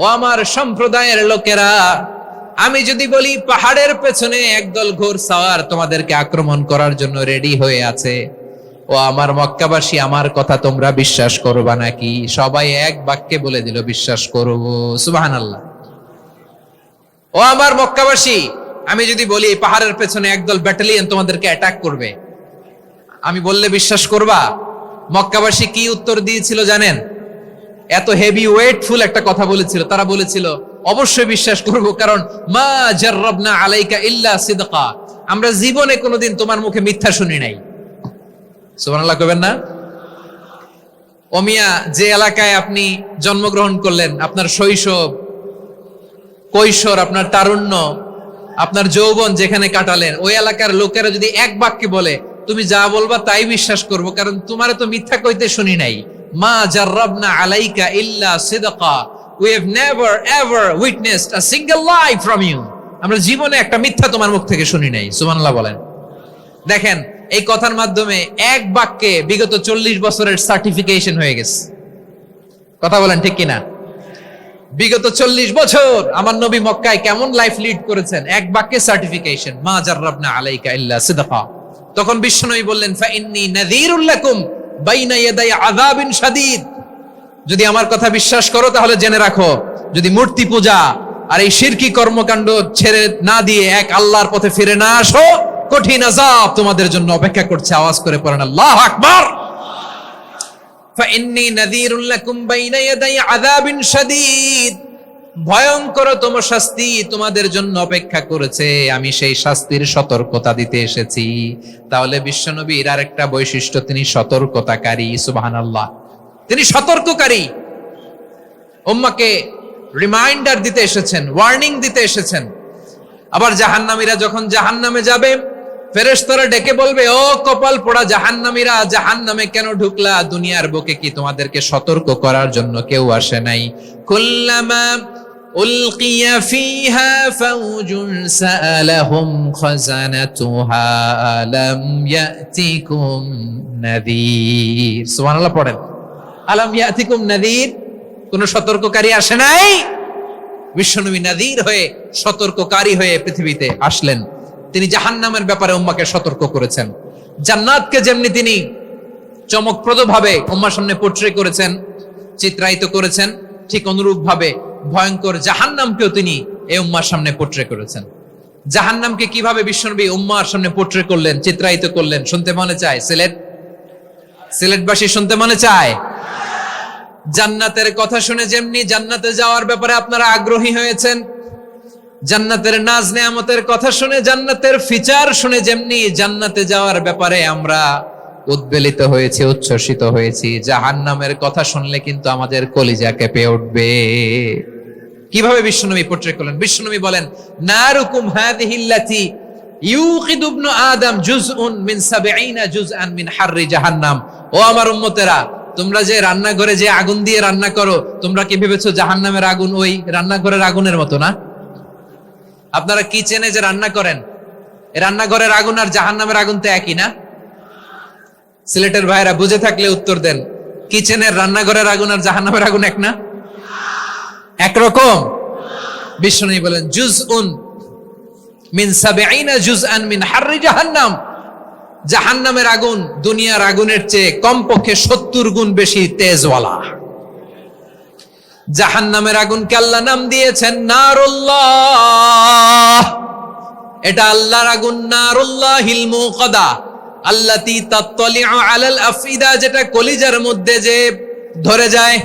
ও আমার সম্প্রদায়ের লোকেরা, আমি যদি বলি পাহাড়ের পেছনে একদল ঘোড়সাওয়ার তোমাদেরকে আক্রমণ করার জন্য রেডি হয়ে আছে, ও আমার মক্কাবাসী, আমার কথা তোমরা বিশ্বাস করবা নাকি? সবাই এক বাক্যে বলে দিল, বিশ্বাস করব। সুবহানাল্লাহ। ও আমার মক্কাবাসী, আমি যদি বলি পাহাড়ের পেছনে একদল ব্যাটালিয়ন তোমাদেরকে অ্যাটাক করবে, আমি বললে বিশ্বাস করবা? মক্কাবাসী কি উত্তর দিয়েছিল জানেন? এত হেভি ওয়েটফুল একটা কথা বলেছিল। তারা বলেছিল, অবশ্যই বিশ্বাস করব, কারণ মা জাররাবনা আলাইকা ইল্লা সিদকা, আমরা জীবনে কোনোদিন তোমার মুখে মিথ্যা শুনি নাই। সুবহানাল্লাহ কইবেন না? ও মিয়া, যে এলাকায় আপনি জন্মগ্রহণ করলেন, আপনার শৈশব, কৈশোর, আপনার তারুণ্য, আপনার যৌবন যেখানে কাটালেন, ওই এলাকার লোকেরা যদি এক বাক্যে বলে তুমি যা বলবা তাই বিশ্বাস করব, কারণ তোমারে তো মিথ্যা কইতে শুনি নাই। মা জাররাবনা আলাইকা ইল্লা সিদকা, we have never ever witnessed a single lie from you, আমরা জীবনে একটা মিথ্যা তোমার মুখ থেকে শুনি নাই। সুবহানাল্লাহ বলেন। দেখেন, এই কথার মাধ্যমে এক বাক্যে বিগত 40 বছরের সার্টিফিকেশন হয়ে গেছে। কথা বলেন ঠিক কিনা? বিগত 40 বছর আমার নবী মক্কায় কেমন লাইফ লিড করেছেন, এক বাক্যে সার্টিফিকেশন, মা জাররাবনা আলাইকা ইল্লা সিদকা। তখন বিশ্বনবী বললেন, ফাইন্নী নাযীরুল লাকুম বাইনা ইয়াদাই আযাবিন শাদীদ, যদি আমার কথা বিশ্বাস করো তাহলে জেনে রাখো, যদি মূর্তি পূজা আর এই শিরকি কর্মকাণ্ড ছেড়ে না দিয়ে এক আল্লাহর পথে ফিরে না আসো, কঠিন আযাব তোমাদের জন্য অপেক্ষা করছে। আওয়াজ করে পড়েন আল্লাহু আকবার। ফাইন্নী নাযীরুল লাকুম বাইনা ইয়াদাই আযাবিন শাদীদ, ভয়ঙ্করতম শাস্তি তোমাদের জন্য অপেক্ষা করেছে, আমি সেই শাস্তির সতর্কতা দিতে এসেছি। তাহলে বিশ্বনবীর আরেকটা বৈশিষ্ট্য, তিনি সতর্কতাকারী। সুবহানাল্লাহ। তিনি সতর্ককারী, উম্মাকে রিমাইন্ডার দিতে এসেছেন, ওয়ার্নিং দিতে এসেছেন। আবার জাহান্নামীরা যখন জাহান্নামে যাবে, ফেরেশতারা ডেকে বলবে, ও কপাল পোড়া জাহান্নামীরা, জাহান্নামে কেন ঢুকলা? দুনিয়ার বুকে কি তোমাদেরকে সতর্ক করার জন্য কেউ আসে নাই? কুল্লামা উলকিয়া ফিহা ফাউজুন সাআলাহুম খাযানাতুহা আলাম ইয়াতিকুম নাযীর। সুবহানাল্লাহ পড়েন। আলাম ইয়াতিকুম নাযীর, কোন সতর্ককারী আসে নাই? বিশ্বনবী নাযীর হয়ে, সতর্ককারী হয়ে পৃথিবীতে আসলেন। তিনি জাহান্নামের ব্যাপারে উম্মাকে সতর্ক করেছেন। জান্নাতকে যেমনি তিনি চমকপ্রদ ভাবে উম্মার সামনে পোর্ট্রে করেছেন, চিত্রায়িত করেছেন, ঠিক অনুরূপ ভাবে ভয়ঙ্কর জাহান্নামকেও তিনি এই উম্মার সামনে পোর্ট্রে করেছেন। জাহান্নামকে কিভাবে বিশ্বনবী উম্মার সামনে পোর্ট্রে করলেন, চিত্রায়িত করলেন, শুনতে মনে চায়? সিলেটবাসী শুনতে মনে চায়? জান্নাতের কথা শুনে যেমনি জান্নাতে যাওয়ার ব্যাপারে আপনারা আগ্রহী হয়েছেন, জান্নাতের নাজ নেয়ামতের কথা শুনে, জান্নাতের ফিচার শুনে যেমনি জান্নাতে যাওয়ার ব্যাপারে আমরা উদ্বেলিত হয়েছি, উচ্ছ্বসিত হয়েছি, জাহান্নামের কথা শুনলে কিন্তু আমাদের কলিজা কেঁপে উঠবে। কিভাবে বিশ্বনবী পোর্ট্রে করলেন? বিশ্বনবী বলেন, নারুকুম হাযিহিল্লাতী ইউকিদু ইবনু আদম জুজউন মিন ৭০ জুজআন মিন হাররি জাহান্নাম। ও আমার উম্মতেরা, তোমরা যে রান্নাঘরে যে আগুন দিয়ে রান্না করো, তোমরা কি ভেবেছো জাহান্নামের আগুন ওই রান্নাঘরের আগুনের মতো না? আপনারা কিচেনে যে রান্না করেন, এই রান্নাঘরের আগুন আর জাহান্নামের আগুন তো একই না? সিলেটের ভাইরা বুঝে থাকলে উত্তর দেন, কিচেনের রান্নাঘরের আগুন আর জাহান্নামের আগুন এক না? একরকম? বিশ্বনবী বলেন, জুজউন মিন ৭০ জুজআন মিন হাররি জাহান্নাম, জাহান্নামের আগুন দুনিয়ার আগুনের চেয়ে কমপক্ষে ৭০ গুণ বেশি তেজওয়ালা। জাহান্নামের আগুনকে আল্লাহ নাম দিয়েছেন নারুল্লাহ। এটা আল্লাহর আগুন, নারুল্লাহিল মুকাদা আল্লাতী তাত্তালিউ আলাল আফইদা, যেটা কলিজার মধ্যে যে ধরে যায়।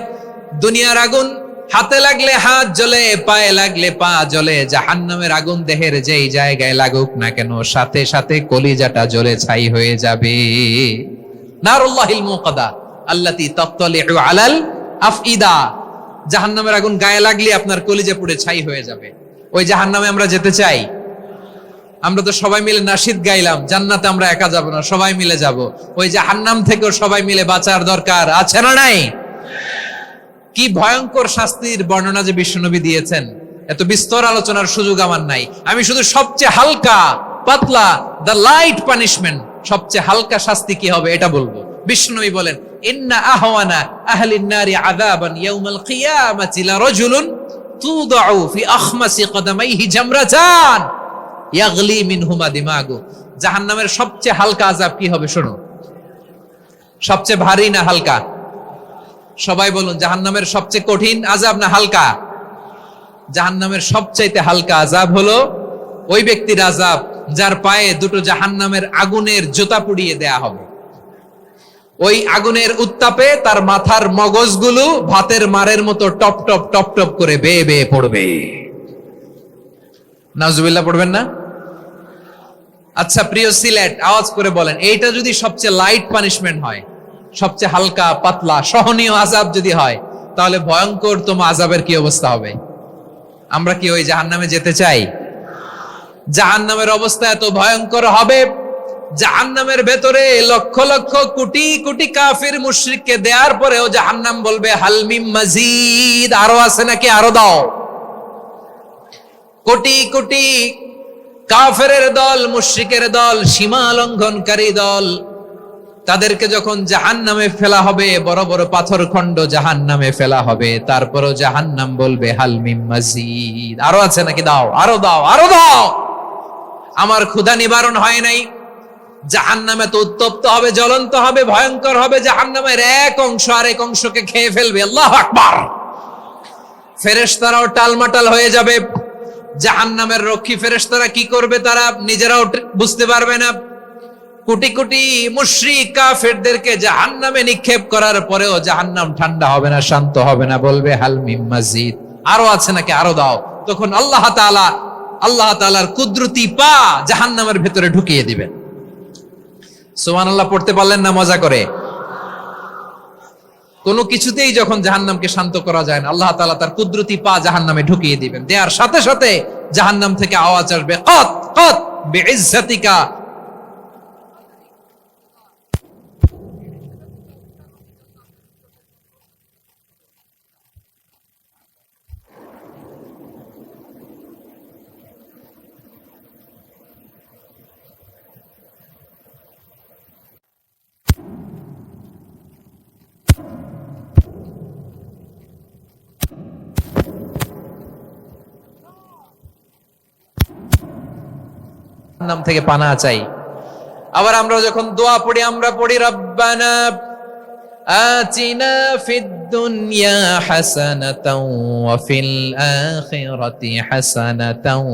দুনিয়ার আগুন হাতে লাগলে হাত জ্বলে, পায়ে লাগলে পা জ্বলে। জাহান্নামের আগুন দেহের যেই জায়গায় লাগুক না কেন, সাথে সাথে কলিজাটা জ্বলে ছাই হয়ে যাবে। নারুল্লাহিল মুকাদা আল্লাতী তাত্তালিউ আলাল আফইদা। জাহান্নামের আগুন গায়ে লাগলে আপনার কলিজা পুড়ে ছাই হয়ে যাবে। ওই জাহান্নামে আমরা যেতে চাই? আমরা তো সবাই মিলে নাশিদ গাইলাম, জান্নাতে আমরা একা যাব না, সবাই মিলে যাব। ওই জাহান্নাম থেকেও সবাই মিলে বাঁচার দরকার আছে না নাই? কি ভয়ঙ্কর শাস্তির বর্ণনা যে বিশ্বনবী দিয়েছেন, এত বিস্তর আলোচনার সুযোগ আমার নাই। আমি শুধু সবচেয়ে হালকা পাতলা, দ্য লাইট পানিশমেন্ট, সবচেয়ে হালকা শাস্তি কি হবে এটা বলবো। বিশ্বনবী বলেন, ইন্না আহওয়ানা আহলিন নারি আযাবান ইয়াউমাল কিয়ামাতি লারাজুলুন তুদাউ ফি আখমাসি কদামাইহি জামরাতান ইয়াগলি মিনহুমা দিমাগু। জাহান্নামের সবচেয়ে হালকা আযাব কি হবে শুনুন। সবচেয়ে ভারী না হালকা? সবাই বলুন, জাহান্নামের সবচেয়ে কঠিন আযাব না হালকা? জাহান্নামের সবচাইতে হালকা আযাব হলো ওই ব্যক্তির আযাব যার পায়ে দুটো জাহান্নামের আগুনের জুতা পুড়িয়ে দেয়া হবে। ওই আগুনের উত্তাপে তার মাথার মগজগুলো ভাতের মারের মতো টপ টপ টপ টপ করে বেয়ে বেয়ে পড়বে। নাউজুবিল্লাহ পড়বেন না? আচ্ছা প্রিয় সিলেট, আওয়াজ করে বলেন, এইটা যদি সবচেয়ে লাইট পানিশমেন্ট হয়, সবচেয়ে হালকা পাতলা সহনীয় আযাব যদি হয়, তাহলে ভয়ঙ্কর তোমা আযাবের কি অবস্থা হবে? আমরা কি ওই জাহান্নামে যেতে চাই? জাহান্নামের অবস্থা এত ভয়ঙ্কর হবে, জাহান্নামের ভেতরে লক্ষ লক্ষ কোটি কোটি কাফির মুশরিককে দেওয়ার পরেও জাহান্নাম বলবে হাল মিন মাজিদ, আরো আছে নাকি, আরো দাও। কোটি কোটি কাফেরের দল, মুশরিকের দল, সীমা লঙ্ঘনকারী দল, তাদেরকে যখন জাহান্নামে ফেলা হবে, বড় বড় পাথর খণ্ড জাহান্নামে ফেলা হবে, তারপরও জাহান্নাম বলবে হাল মিন মাজিদ, আরো আছে নাকি, দাও, আরো দাও, আরো দাও। আমার ক্ষুধা নিবারণ হয় নাই। জাহান্নামে তো উত্তপ্ত হবে, জ্বলন্ত হবে, ভয়ঙ্কর হবে। জাহান্নামের এক অংশ আরেক অংশকে খেয়ে ফেলবে। আল্লাহু আকবার। ফেরেশতারাও টালমাটাল হয়ে যাবে। জাহান্নামের রক্ষী ফেরেশতারা কি করবে তারা নিজেরাও বুঝতে পারবে না। কোটি কোটি মুশরিক কাফেরদেরকে জাহান্নামে নিক্ষেপ করার পরেও জাহান্নাম ঠান্ডা হবে না, শান্ত হবে না, বলবে হাল মিন মাজিদ, আরো আছে নাকি, আরো দাও। তখন আল্লাহ তাআলার কুদরতি পা জাহান্নামের ভেতরে ঢুকিয়ে দিবেন। সুবহানাল্লাহ পড়তে পারলেন না মজা করে? কোনো কিছুতেই যখন জাহান্নামকে শান্ত করা যায় না, আল্লাহ তাআলা তার কুদরতি পা জাহান্নামে ঢুকিয়ে দিবেন। দেয়ার সাথে সাথে জাহান্নাম থেকে আওয়াজ আসবে, কত কত বিইজ্জাতিকা। নাম থেকে পানা চাই। আবার আমরা যখন দোয়া পড়ি, আমরা পড়ি রব্বানা আতিনা ফিদ দুনিয়া হাসানাতাও ওয়া ফিল আখিরাতি হাসানাতাও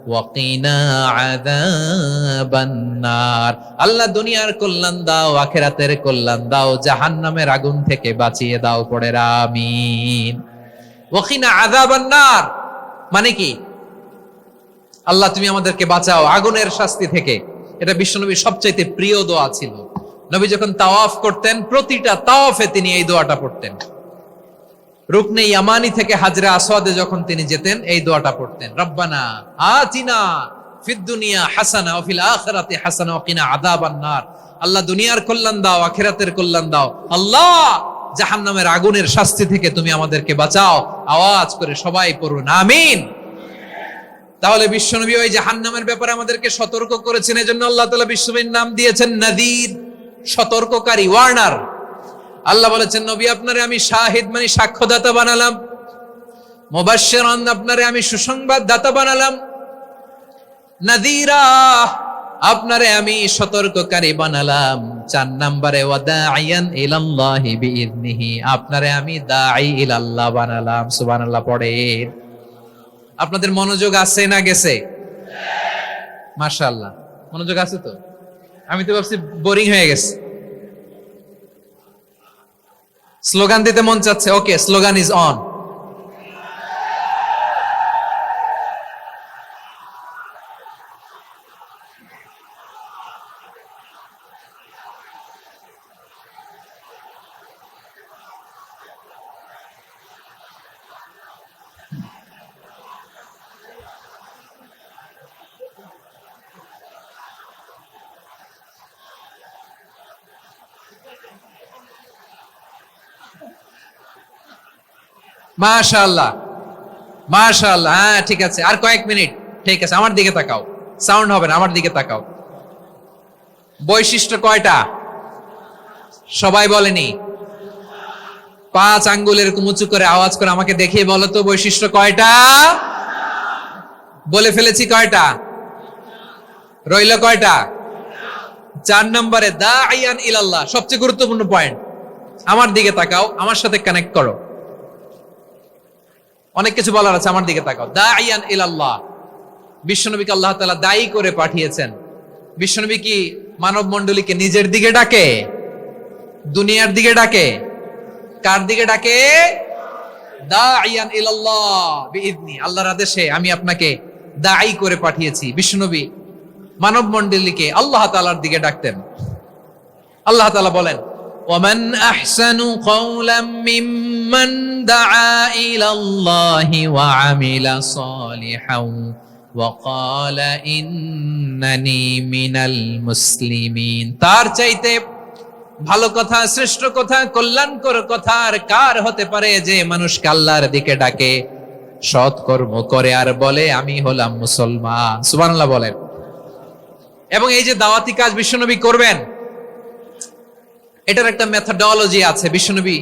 ওয়া কিনা আযাবান নার। আল্লাহ দুনিয়ার কল্যাণ দাও, আখিরাতের কল্যাণ দাও, জাহান্নামের আগুন থেকে বাঁচিয়ে দাও, পড়ে আমিন। ওয়া কিনা আযাবান নার মানে কি? আল্লাহ তুমি আমাদেরকে বাঁচাও আগুনের শাস্তি থেকে। এটা বিশ্বনবীর সবচাইতে প্রিয় দোয়া ছিল। নবী যখন তাওয়াফ করতেন, প্রতিটা তাওয়াফে তিনি এই দোয়াটা পড়তেন। রুকনে ইয়ামানি থেকে হাজরে আসওয়াদে যখন তিনি যেতেন, এই দোয়াটা পড়তেন, রব্বানা আতিনা ফিদ দুনিয়া হাসানা ওয়া ফিল আখিরাতি হাসানা ওয়া কিনা আযাবান নার। আল্লাহ দুনিয়ার কল্যাণ দাও, আখিরাতের কল্যাণ দাও। আল্লাহ জাহান্নামের আগুনের শাস্তি থেকে তুমি আমাদেরকে বাঁচাও। আওয়াজ করে সবাই পড়ুন আমিন। তাহলে বিশ্বনবী ওই জাহান্নামের ব্যাপারে আমাদেরকে সতর্ক করেছেন। এজন্য আল্লাহ তাআলা বিশ্বনবীর নাম দিয়েছেন নাযীর, সতর্ককারী, ওয়ার্নার। আল্লাহ বলেছেন, নবী আপনারে আমি শাহিদ মানে সাক্ষ্যদাতা বানালাম, মুবাশশিরান আপনারে আমি সুসংবাদ দাতা বানালাম, নাযীরা আপনারে আমি সতর্ককারী বানালাম। 4 নম্বরে ওয়াদাইয়ান ইলাল্লাহি বিইذনিহি, আপনারে আমি দাঈ ইলাল্লাহ বানালাম। সুবহানাল্লাহ পড়েন। আপনাদের মনোযোগ আছে না গেছে? মাশাআল্লাহ মনোযোগ আছে তো। আমি তো ভাবছি বোরিং হয়ে গেছে। স্লোগান দিতে মন চাচ্ছে। ওকে, স্লোগান ইজ অন। মাশাআল্লাহ মাশাআল্লাহ। হ্যাঁ ঠিক আছে, আর কয়েক মিনিট। ঠিক আছে, আমার দিকে তাকাও, সাউন্ড হবে না, আমার দিকে তাকাও। বৈশিষ্ট্য কয়টা সবাই বলেনি? 5 আঙ্গুল এরকম উঁচু করে আওয়াজ করে আমাকে দেখিয়ে বলো তো বৈশিষ্ট্য কয়টা? বলে ফেলেছি কয়টা? রইল কয়টা? 4 নম্বরে দাঈয়ান ইলাল্লাহ, সবচেয়ে গুরুত্বপূর্ণ পয়েন্ট। আমার দিকে তাকাও, আমার সাথে কানেক্ট করো। অনেক কিছু বলার আছে, আমার দিকে তাকাও। দাঈয়ান ইলাল্লাহ, বিশ্বনবীকে আল্লাহ তাআলা দায়ী করে পাঠিয়েছেন। বিশ্বনবী কি মানব মণ্ডলীকে নিজের দিকে ডাকে? দুনিয়ার দিকে ডাকে? কার দিকে ডাকে? দাঈয়ান ইলাল্লাহ বিইذনি, আল্লাহর আদেশে আমি আপনাকে দায়ী করে পাঠিয়েছি। বিশ্বনবী মানব মণ্ডলীকে আল্লাহ তাআলার দিকে ডাকতেন। আল্লাহ তাআলা বলেন, ومن أحسن قولا ممن دعا إلى الله وعمل صالحا وقال إنني من المسلمين। তার চাইতে ভালো কথা, শ্রেষ্ঠ কথা, কল্যাণকর কথা আর কার হতে পারে যে মানুষকে আল্লাহর দিকে ডাকে, সৎ কর্ম করে আর বলে আমি হলাম মুসলমান। সুবহানাল্লাহ বলেন। এবং এই যে দাওয়াতি কাজ বিশ্বনবী করবেন, এটার একটা মেথডোলজি আছে। বিশ্বনবী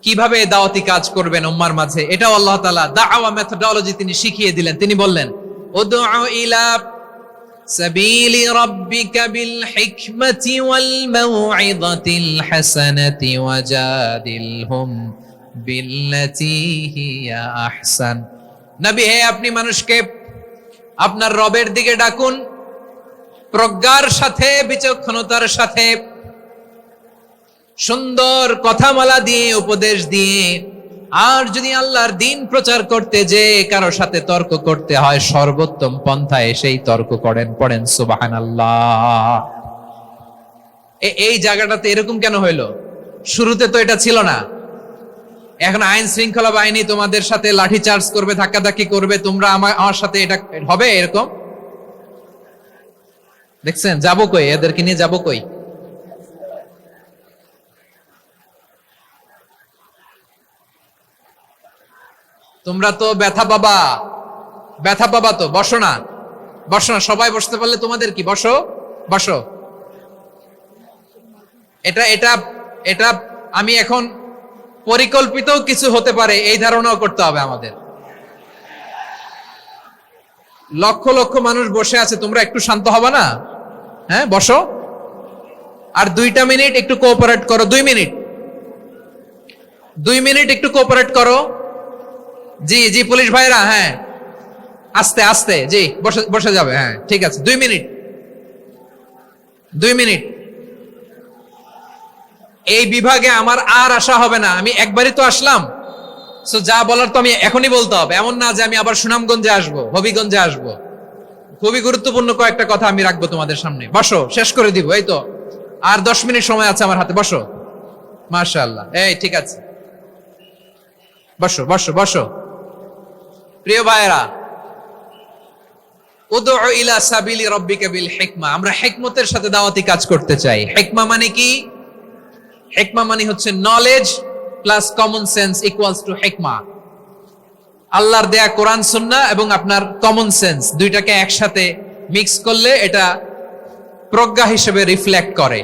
কিভাবে দাওয়াতি কাজ করবেন উম্মার মাঝে, এটাও আল্লাহ তাআলা দাওয়া মেথডোলজি তিনি শিখিয়ে দিলেন। তিনি বললেন, উদউ ইলা সাবিলি রাব্বিকা বিল হিকমাতি ওয়াল মাউইযাতিল হাসানাতি ওয়াজাদিলহুম বিল্লাতী হিয়া আহসান। নবী হে, আপনি মানুষকে আপনার রবের দিকে ডাকুন প্রজ্ঞার সাথে, বিচক্ষণতার সাথে, সুন্দর কথামালা দিয়ে, উপদেশ দিয়ে। আর যদি আল্লাহর দ্বীন প্রচার করতে যে কারো সাথে তর্ক করতে হয়, সর্বোত্তম পন্থায় সেই তর্ক করেন। পড়েন সুবহানাল্লাহ। এই জায়গাটাতে এরকম কেন হইলো? শুরুতে তো এটা ছিল না। এখন আইন শৃঙ্খলা বাহিনী তোমাদের সাথে লাঠি চার্জ করবে, ধাক্কাধাক্কি করবে, তোমরা আমার সাথে এটা হবে এরকম? দেখছেন যাবো কই? এদেরকে নিয়ে যাবো কই? তোমরা তো ব্যথা পাবা, ব্যথা পাবা তো। বসো না, বসো না, সবাই বসতে পারলে তোমাদের কি? বসো বসো। এটা এটা এটা আমি এখন পরিকল্পিত কিছু হতে পারে এই ধারণাও করতে হবে আমাদের। লক্ষ লক্ষ মানুষ বসে আছে, তোমরা একটু শান্ত হবে না? হ্যাঁ বসো। আর 2টা মিনিট একটু কোঅপারেট করো। 2 মিনিট, 2 মিনিট একটু কোঅপারেট করো। জি জি পুলিশ ভাইরা, হ্যাঁ আস্তে আস্তে, জি বসে বসে যাবে। হ্যাঁ ঠিক আছে, 2 মিনিট, 2 মিনিট। এই বিভাগে আমার আর আসা হবে না, আমি একবারই তো আসলাম। সো যা বলার তো আমি এখনই বলতে হবে, এমন না যে আমি আবার সুনামগঞ্জে আসবো, হবিগঞ্জে আসবো। খুবই গুরুত্বপূর্ণ কয়েকটা কথা আমি রাখবো তোমাদের সামনে। বসো, শেষ করে দিব। এই তো আর 10 মিনিট সময় আছে আমার হাতে। বসো। মাশাআল্লাহ, এই ঠিক আছে, বসো বসো বসো। প্রিয় ভাইয়েরা, উদউ ইলা সাবিলি রাব্বিকা বিল হিকমা, আমরা হিকমতের সাথে দাওয়াতি কাজ করতে চাই। হিকমা মানে কি? হিকমা মানে হচ্ছে knowledge plus common sense equals to হিকমা। আল্লাহর দেয়া কোরআন সুন্নাহ এবং আপনার কমন সেন্স, দুইটাকে একসাথে মিক্স করলে এটা প্রজ্ঞা হিসেবে রিফ্লেক্ট করে।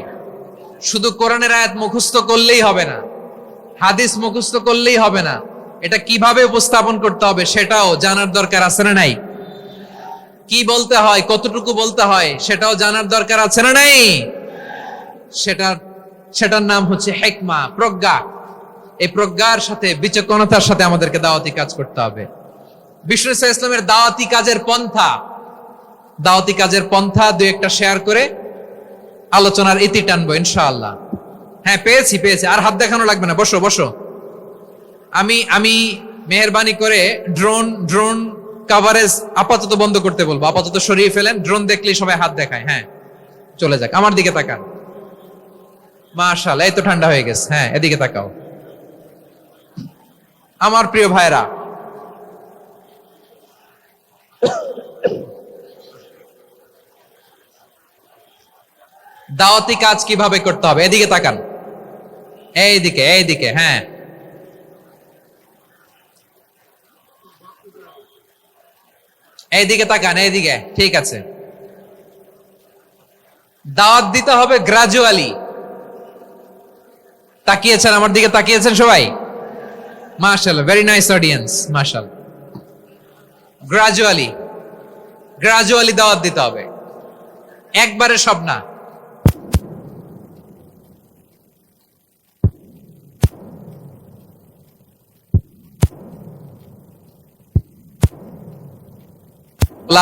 শুধু কোরআনের আয়াত মুখস্থ করলেই হবে না, হাদিস মুখস্থ করলেই হবে না, এটা কিভাবে উপস্থাপন করতে হবে সেটাও জানার দরকার আছে না নাই? কি বলতে হয়, কতটুকু বলতে হয় সেটাও জানার দরকার আছে না নাই? সেটার সেটার নাম হচ্ছে হিকমা, প্রজ্ঞা। এই প্রজ্ঞার সাথে বিচক্ষণতার সাথে আমাদেরকে দাওয়াতি কাজ করতে হবে। বিষ্ণু ইসলামের দাওয়াতি কাজের পন্থা দুই একটা শেয়ার করে আলোচনার ইতি টানবো ইনশাআল্লাহ। হ্যাঁ, পেয়েছি। আর হাত দেখানো লাগবে না, বসো বসো। আমি মেহেরবানি করে ড্রোন কভারেজ আপাতত বন্ধ করতে বলবো, আপাতত সরিয়ে ফেলেন। ড্রোন দেখলেই সবাই হাত দেখায়। হ্যাঁ, চলে যাক, আমার দিকে তাকান। মাশাআল্লাহ, এই তো ঠান্ডা হয়ে গেছে। হ্যাঁ, এদিকে তাকাও। আমার প্রিয় ভাইরা, দাওয়াতি কাজ কিভাবে করতে হবে এদিকে তাকান। এইদিকে। হ্যাঁ, এইদিকে তাকান, এইদিকে। ঠিক আছে। দাওয়াত দিতে হবে গ্রাজুয়ালি। তাকিয়েছেন আমার দিকে, তাকিয়েছেন সবাই? মাশাআল্লাহ, ভেরি নাইস অডিয়েন্স, মাশাআল্লাহ। গ্রাজুয়ালি দাওয়াত দিতে হবে, একবারে সব না।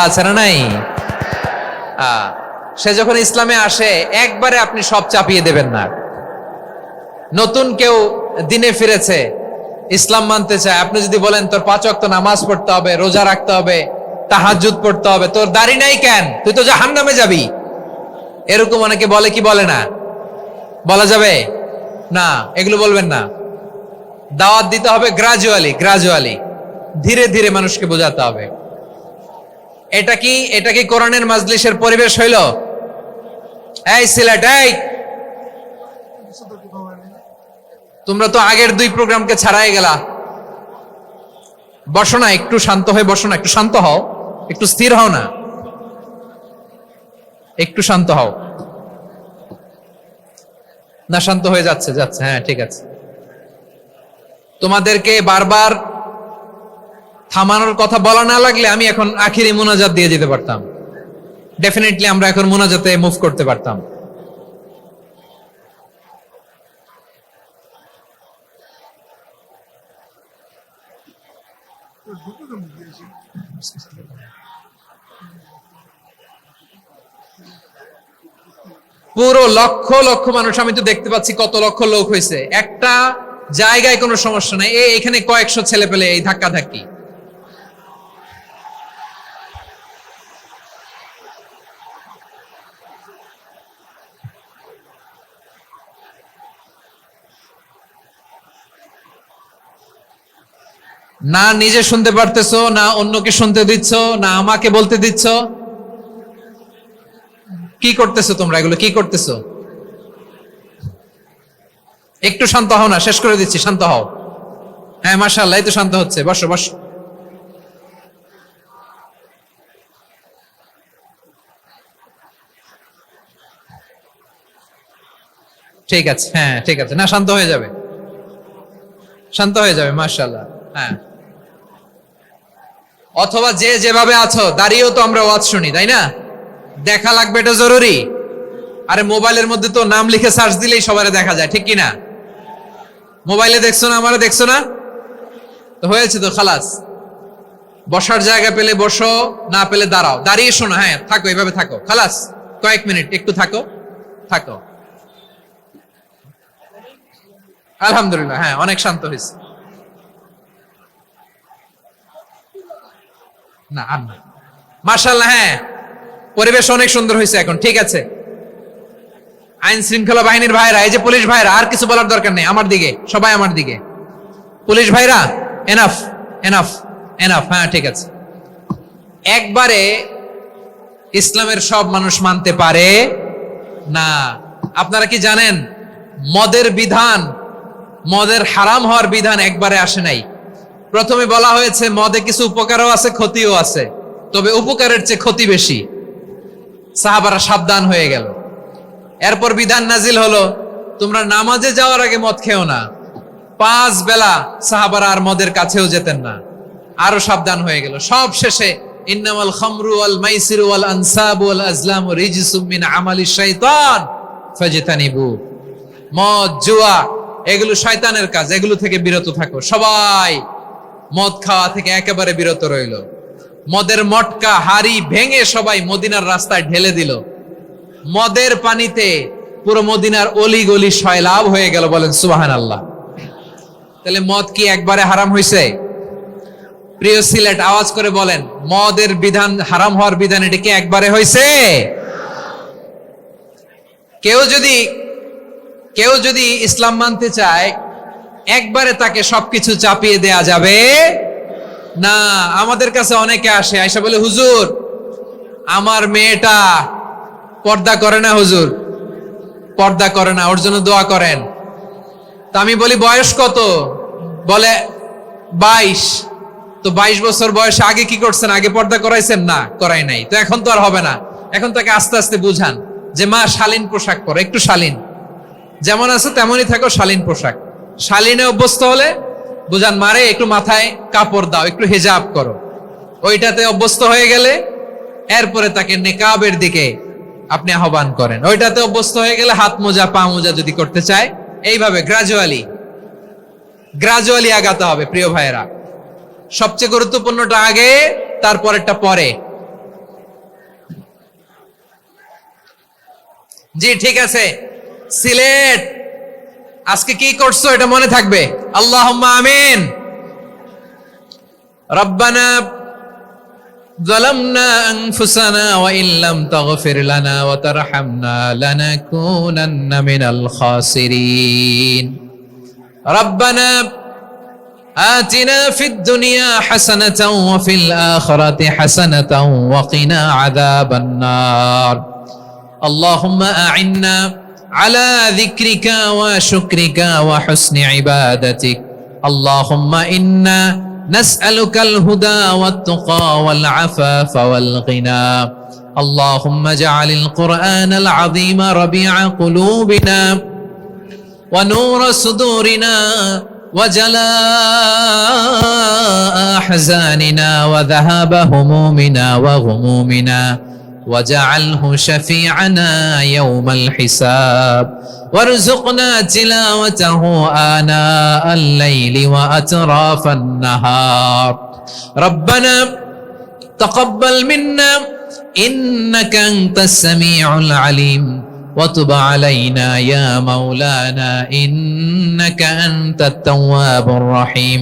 আছে না নাই? সে যখন ইসলামে আসে একবারে আপনি সব চাপিয়ে দেবেন না। নতুন কেউ দিনে ফিরেছে, ইসলাম মানতে চায়, আপনি যদি বলেন তোর 5 ওয়াক্ত নামাজ পড়তে হবে, রোজা রাখতে হবে, তাহাজ্জুদ পড়তে হবে, তোর দাড়ি নাই কেন, তুই তো জাহান্নামে যাবি, এরকম অনেকে বলে কি বলে না? বলা যাবে না, এগুলো বলবেন না। দাওয়াত দিতে হবে গ্রাজুয়ালি, ধীরে ধীরে মানুষকে বোঝাতে হবে। এটা কি কোরআনের মাজলিসের পরিবেশ হইল? এই সিলেট, এই তোমরা তো আগের 2 প্রোগ্রামকে ছাড়াই গেলা। বসো না, একটু শান্ত হয়ে বসো না, একটু শান্ত হও, একটু স্থির হও না, একটু শান্ত হও না। শান্ত হয়ে যাচ্ছে। হ্যাঁ, ঠিক আছে। তোমাদেরকে বারবার থামানোর কথা বলা না লাগলে আমি এখন আখিরি মুনাজাত দিয়ে যেতে পারতাম। ডেফিনেটলি আমরা এখন মুনাজাতে মুভ করতে পারতাম। পুরো লক্ষ লক্ষ মানুষ, আমি তো দেখতে পাচ্ছি কত লক্ষ লোক হয়েছে। একটা জায়গায় কোনো সমস্যা নাই, এখানে কয়েকশো ছেলে পেলে এই ধাক্কা ধাক্কি। না নিজে শুনতে পারতেছো, না অন্যকে শুনতে দিচ্ছ, না আমাকে বলতে দিচ্ছ। কি করতেছো তোমরা? এগুলো কি করতেছো? একটু শান্ত হও না, শেষ করে দিচ্ছি, শান্ত হও। হ্যাঁ, মাশাআল্লাহ, এই তো শান্ত হচ্ছে। বসো বসো। ঠিক আছে, হ্যাঁ ঠিক আছে। না, শান্ত হয়ে যাবে, মাশাআল্লাহ। হ্যাঁ, অথবা যে যেভাবে আছো দাঁড়িয়েও তো আমরা ওয়াজ শুনি, তাই না? দেখা লাগবে, এটা জরুরি। আরে মোবাইলের মধ্যে তো নাম লিখে সার্চ দিলেই সবারে দেখা যায়, ঠিক কি না? মোবাইলে দেখছো না, আমারে দেখছো না, তো হয়েছে তো, খালাস। বসার জায়গা পেলে বসো, না পেলে দাঁড়াও, দাঁড়িয়ে শোনো। হ্যাঁ, থাকো, এভাবে থাকো, খালাস। কয়েক মিনিট একটু থাকো। আলহামদুলিল্লাহ, হ্যাঁ, অনেক শান্ত হয়েছে। না আর না, মাশাআল্লাহ। হ্যাঁ, পরিবেশ অনেক সুন্দর হয়েছে এখন, ঠিক আছে। আইন শৃঙ্খলা বাহিনীর ভাইরা, এই যে পুলিশ ভাইরা, আর কিছু বলার দরকার নেই। আমার দিকে সবাই, আমার দিকে। পুলিশ ভাইরা, এনাফ। হ্যাঁ, ঠিক আছে। একবারে ইসলামের সব মানুষ মানতে পারে না। আপনারা কি জানেন মদের হারাম হওয়ার বিধান একবারে আসে নাই। প্রথমে বলা হয়েছে মদে কিছু উপকারও আছে, ক্ষতিও আছে, তবে উপকারের চেয়ে ক্ষতি বেশি। সাহাবারা সাবধান হয়ে গেল। এরপর বিধান নাজিল হলো, তোমরা নামাজে যাওয়ার আগে মদ খেও না। 5 বেলা সাহাবারা আর মদের কাছেও যেতেন না, আরো সাবধান হয়ে গেল। সব শেষে ইন্নামাল খামরু ওয়াল মাইসিরু ওয়াল আনসাবু ওয়াল আজলামু রিজসুম মিন আমালিশ শাইতান ফাজতানিবু। মদ, জুয়া এগুলো শয়তানের কাজ, এগুলো থেকে বিরত থাকো। সবাই মদ খাওয়া থেকে একেবারে বিরত রইল। মদের মটকা হাড়ি ভেঙে সবাই মদিনার রাস্তায় ঢেলে দিল। মদের পানিতে পুরো মদিনার অলি গলি সয়লাভ হয়ে গেল। বলেন সুবহানাল্লাহ। তাহলে মদ কি একবারে হারাম হয়েছে? প্রিয় সিলেট, আওয়াজ করে বলেন, মদের বিধান, হারাম হওয়ার বিধান এটা কি একবারে হয়েছে? কেউ যদি ইসলাম মানতে চায় একবারে তাকে সবকিছু চাপিয়ে দেয়া যাবে না। আমাদের কাছে অনেকে আসে, আয়সা বলে, হুজুর আমার মেয়েটা পর্দা করে না, হুজুর পর্দা করে না, ওর জন্য দোয়া করেন। তা আমি বলি বয়স কত? বলে 22। তো 22 বছর বয়সে আগে কি করছেন? আগে পর্দা করাইছেন? না, করাই নাই। তো এখন তো আর হবে না। এখন তাকে আস্তে আস্তে বুঝান যে মা শালীন পোশাক পরো, একটু শালীন, যেমন আছে তেমনই থাকো, শালীন পোশাক। শালীনে অভ্যস্ত হলে বুঝান, মারে একটু মাথায় কাপড় দাও, একটু হিজাব করো। ওইটাতে অভ্যস্ত হয়ে গেলে এরপরে তাকে নেকাবের দিকে আপনি আহ্বান করেন। ওইটাতে অভ্যস্ত হয়ে গেলে হাত মোজা, পা মোজা যদি করতে চায়, এইভাবে গ্রাজুয়ালি আগাতে হবে। প্রিয় ভাইয়েরা, সবচেয়ে গুরুত্বপূর্ণটা আগে, তারপরেরটা পরে। জি ঠিক আছে। সিলেট আজকে কি করছো এটা মনে থাকবে। আল্লাহুম্মা আমিন। রব্বানা যালামনা আনফুসানা ওয়া ইল্লাম তাগফির লানা ওয়া তারহামনা লানাকুনান্না মিনাল খাসিরিন। রব্বানা আতিনা ফিদ দুনিয়া হাসানাতাও ওয়া ফিল আখিরাতি হাসানাতাও ওয়া কিনা আযাবান নার। আল্লাহুম্মা আ'inna على ذكرك وشكرك وحسن عبادتك. اللهم إنا نسألك الهدى والتقى والعفاف والغنى. اللهم اجعل القرآن العظيم ربيع قلوبنا ونور صدورنا وجلاء أحزاننا وذهاب همومنا وغمومنا، وجعله شفيعنا يوم الحساب، وارزقنا تلاوته آناء الليل وأطراف النهار. ربنا تقبل منا إنك أنت السميع العليم، وتب علينا يا مولانا إنك أنت التواب الرحيم.